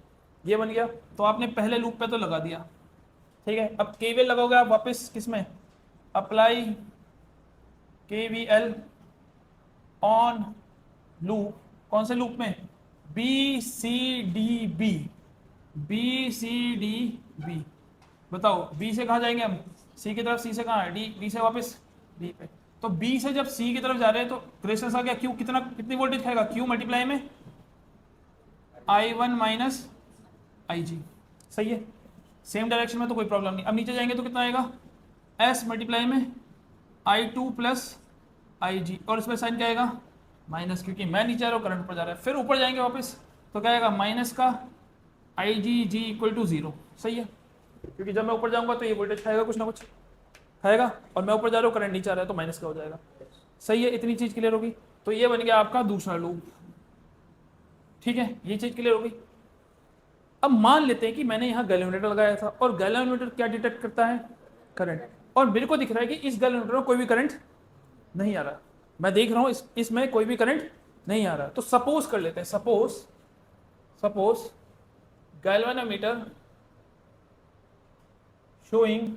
ये बन गया। तो आपने पहले लूप पे तो लगा दिया। ठीक है, अब केवीएल लगाओगे आप वापस किस में? Apply KVL on loop. कौन से लूप में? BCDB। BCDB। बताओ B से कहाँ जाएंगे हम? C की तरफ। C से कहाँ? D से वापस D पे। तो B से जब C की तरफ जा रहे हैं तो रेजिस्टेंस आ गया Q। कितनी वोल्टेज खाएगा? Q मल्टीप्लाई में I1 माइनस IG। सही है? सेम डायरेक्शन में तो कोई प्रॉब्लम नहीं। अब नीचे जाएंगे तो कितना आएगा? S मल्टीप्लाई में I2 प्लस IG। और इसमें साइन क्या आएगा? माइनस, क्योंकि मैं नीचे आ रहा हूँ, करंट ऊपर जा रहा है। फिर ऊपर जाएंगे वापस तो क्या आएगा? माइनस का IG इक्वल टू 0। सही है? क्योंकि जब मैं ऊपर जाऊंगा तो ये वोल्टेज खाएगा, कुछ ना कुछ खाएगा, और मैं ऊपर जा रहा हूँ, करंट नीचे आ रहा है तो माइनस का हो जाएगा। सही है? इतनी चीज क्लियर होगी? तो ये बन गया आपका दूसरा लूप। ठीक है, ये चीज क्लियर होगी। अब मान लेते हैं कि मैंने यहाँ गैल्वेनोमीटर लगाया था और गैल्वेनोमीटर क्या डिटेक्ट करता है? करंट। और मेरे को दिख रहा है कि इस गैल्वेनोमीटर में कोई भी करंट नहीं आ रहा। मैं देख रहा हूँ इसमें कोई भी करंट नहीं आ रहा। तो सपोज कर लेते हैं, suppose galvanometer showing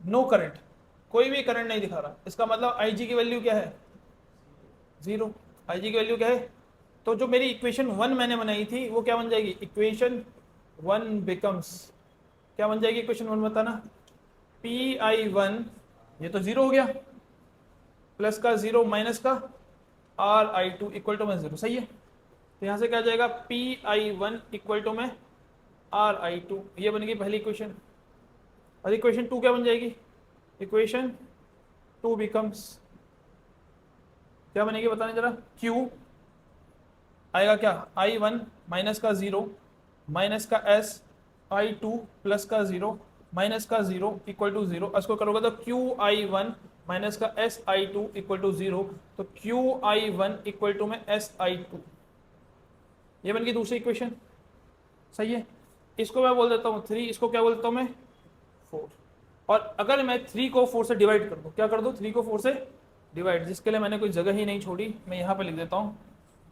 no current. कोई भी करंट नहीं दिखा रहा। इसका मतलब IG की वैल्यू क्या है? 0। IG की वैल्यू क्या है? तो जो मेरी इक्वेशन 1 मैंने बनाई थी वो क्या बन जाएगी? इक्वेशन 1 बिकम्स, क्या बन जाएगी इक्वेशन 1? बताना। PI1, ये तो 0 हो गया, प्लस का 0 माइनस का RI2 इक्वल टू में 0। सही है? तो यहाँ से क्या आ जाएगा? PI1 इक्वल टू में RI2। ये बन गई पहली इक्वेशन। और इक्वेशन 2 क्या बन जाएगी? इक्वेशन 2 बिकम्स, क्या बनेगी बताने जरा? Q आएगा क्या? I1 माइनस का 0 माइनस का S I2 प्लस का 0 माइनस का 0 इक्वल टू 0। इसको करोगे तो QI1 माइनस का SI2 इक्वल टू 0। तो QI1 इक्वल टू में SI2। ये बन गई दूसरी इक्वेशन, सही है। इसको मैं बोल देता हूँ 3, इसको क्या बोल देता हूँ मैं 4। और अगर मैं 3 को 4 से डिवाइड कर दूँ, क्या कर दूँ 3 को 4 से डिवाइड, जिसके लिए मैंने कोई जगह ही नहीं छोड़ी, मैं यहाँ पे लिख देता हूँ,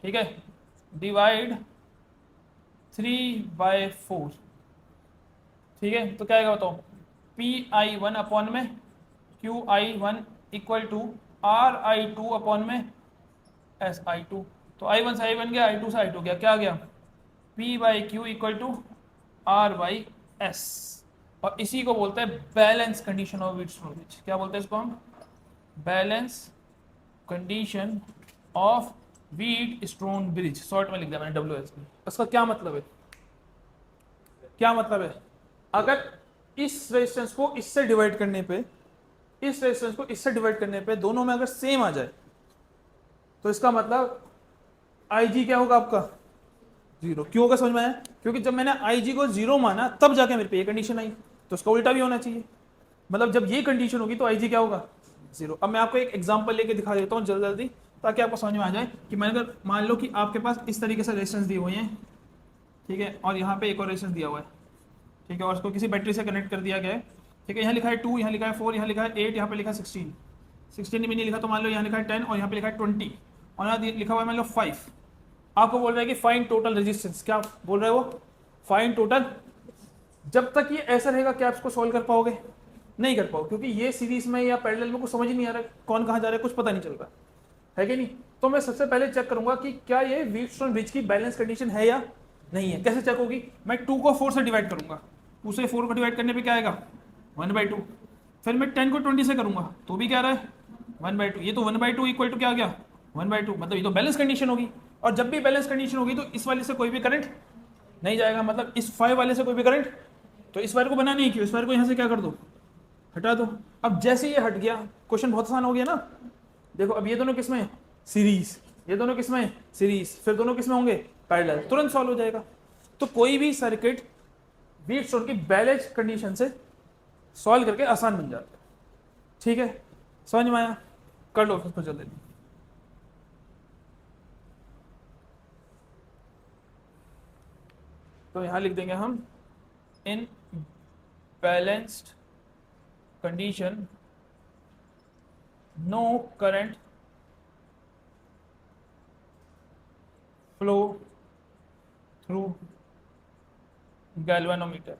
ठीक है। डिवाइड 3/4, ठीक है। तो क्या आएगा बताओ, Pi1 अपॉन में Qi1 equal to Ri2 upon में Si2। तो I1 से I बन गया, I2 से I2 गया, क्या आ गया P/Q इक्वल टू R/S। और इसी को बोलते हैं balance condition of Wheatstone bridge. क्या बोलते हैं इसको हम, balance condition of Wheatstone bridge, short में लिख दिया मैंने WSB। इसका क्या मतलब है, क्या मतलब है, अगर इस रेजिस्टेंस को इससे डिवाइड करने पे, इस रेजिस्टेंस को इससे डिवाइड करने पे दोनों में अगर सेम आ जाए, तो इसका मतलब IG क्या होगा आपका 0। क्यों होगा समझ में आया, क्योंकि जब मैंने IG को 0 माना तब जाके मेरे पे ये कंडीशन आई, तो उसका उल्टा भी होना चाहिए। मतलब जब ये कंडीशन होगी तो IG क्या होगा 0। अब मैं आपको एक एग्जांपल लेके दिखा देता हूँ जल्दी जल्दी, ताकि आपको समझ में आ जाए कि मैंने अगर मान लो कि आपके पास इस तरीके से रेजिस्टेंस दिए हुए हैं, ठीक है, और यहाँ पे एक और रेजिस्टेंस दिया हुआ है, ठीक है, और उसको किसी बैटरी से कनेक्ट कर दिया गया है, ठीक है। यहाँ लिखा है 2, यहाँ लिखा है 4, यहाँ लिखा है 8, यहाँ पे लिखा है 16 भी नहीं लिखा, तो मान लो यहाँ लिखा है 10 और यहाँ पे लिखा है 20 और यहाँ लिखा हुआ है मान लो 5। आपको बोल रहा है कि फाइंड टोटल रेजिस्टेंस, क्या बोल रहा है वो, फाइंड टोटल। जब तक ये ऐसा रहेगा क्या आप इसको सॉल्व कर पाओगे, नहीं कर पाओ, क्योंकि ये सीरीज में या पैरेलल में कुछ समझ ही नहीं आ रहा है, कौन कहाँ जा रहा है कुछ पता नहीं चल रहा है कि नहीं। तो मैं सबसे पहले चेक करूंगा कि क्या ये व्हीटस्टोन ब्रिज की बैलेंस कंडीशन है या नहीं है। कैसे चेक होगी, मैं 2 को 4 से डिवाइड करूंगा, 2 से 4 को डिवाइड करने पे क्या आएगा 1/2। फिर मैं 10 को 20 से करूंगा तो भी क्या आ रहा है 1/2। ये तो 1/2 इक्वल टू क्या आ गया 1/2, मतलब ये तो बैलेंस कंडीशन होगी। और जब भी बैलेंस कंडीशन होगी तो इस वाले से कोई भी करंट नहीं जाएगा, मतलब इस 5 वाले से कोई भी करंट, तो इस वायर को बना नहीं क्यों, इस वायर को यहाँ से क्या कर दो हटा दो। अब जैसे ये हट गया क्वेश्चन बहुत आसान हो गया ना। देखो अब ये दोनों किस में सीरीज, ये दोनों किस में सीरीज, फिर दोनों किस में होंगे पैरेलल, तुरंत सॉल्व हो जाएगा। तो कोई भी सर्किट व्हीटस्टोन की बैलेंस कंडीशन से सॉल्व करके आसान बन जाता है, ठीक है। समझ में आया, कर लो उसको जल्दी। तो यहां लिख देंगे हम in balanced condition no current flow through galvanometer.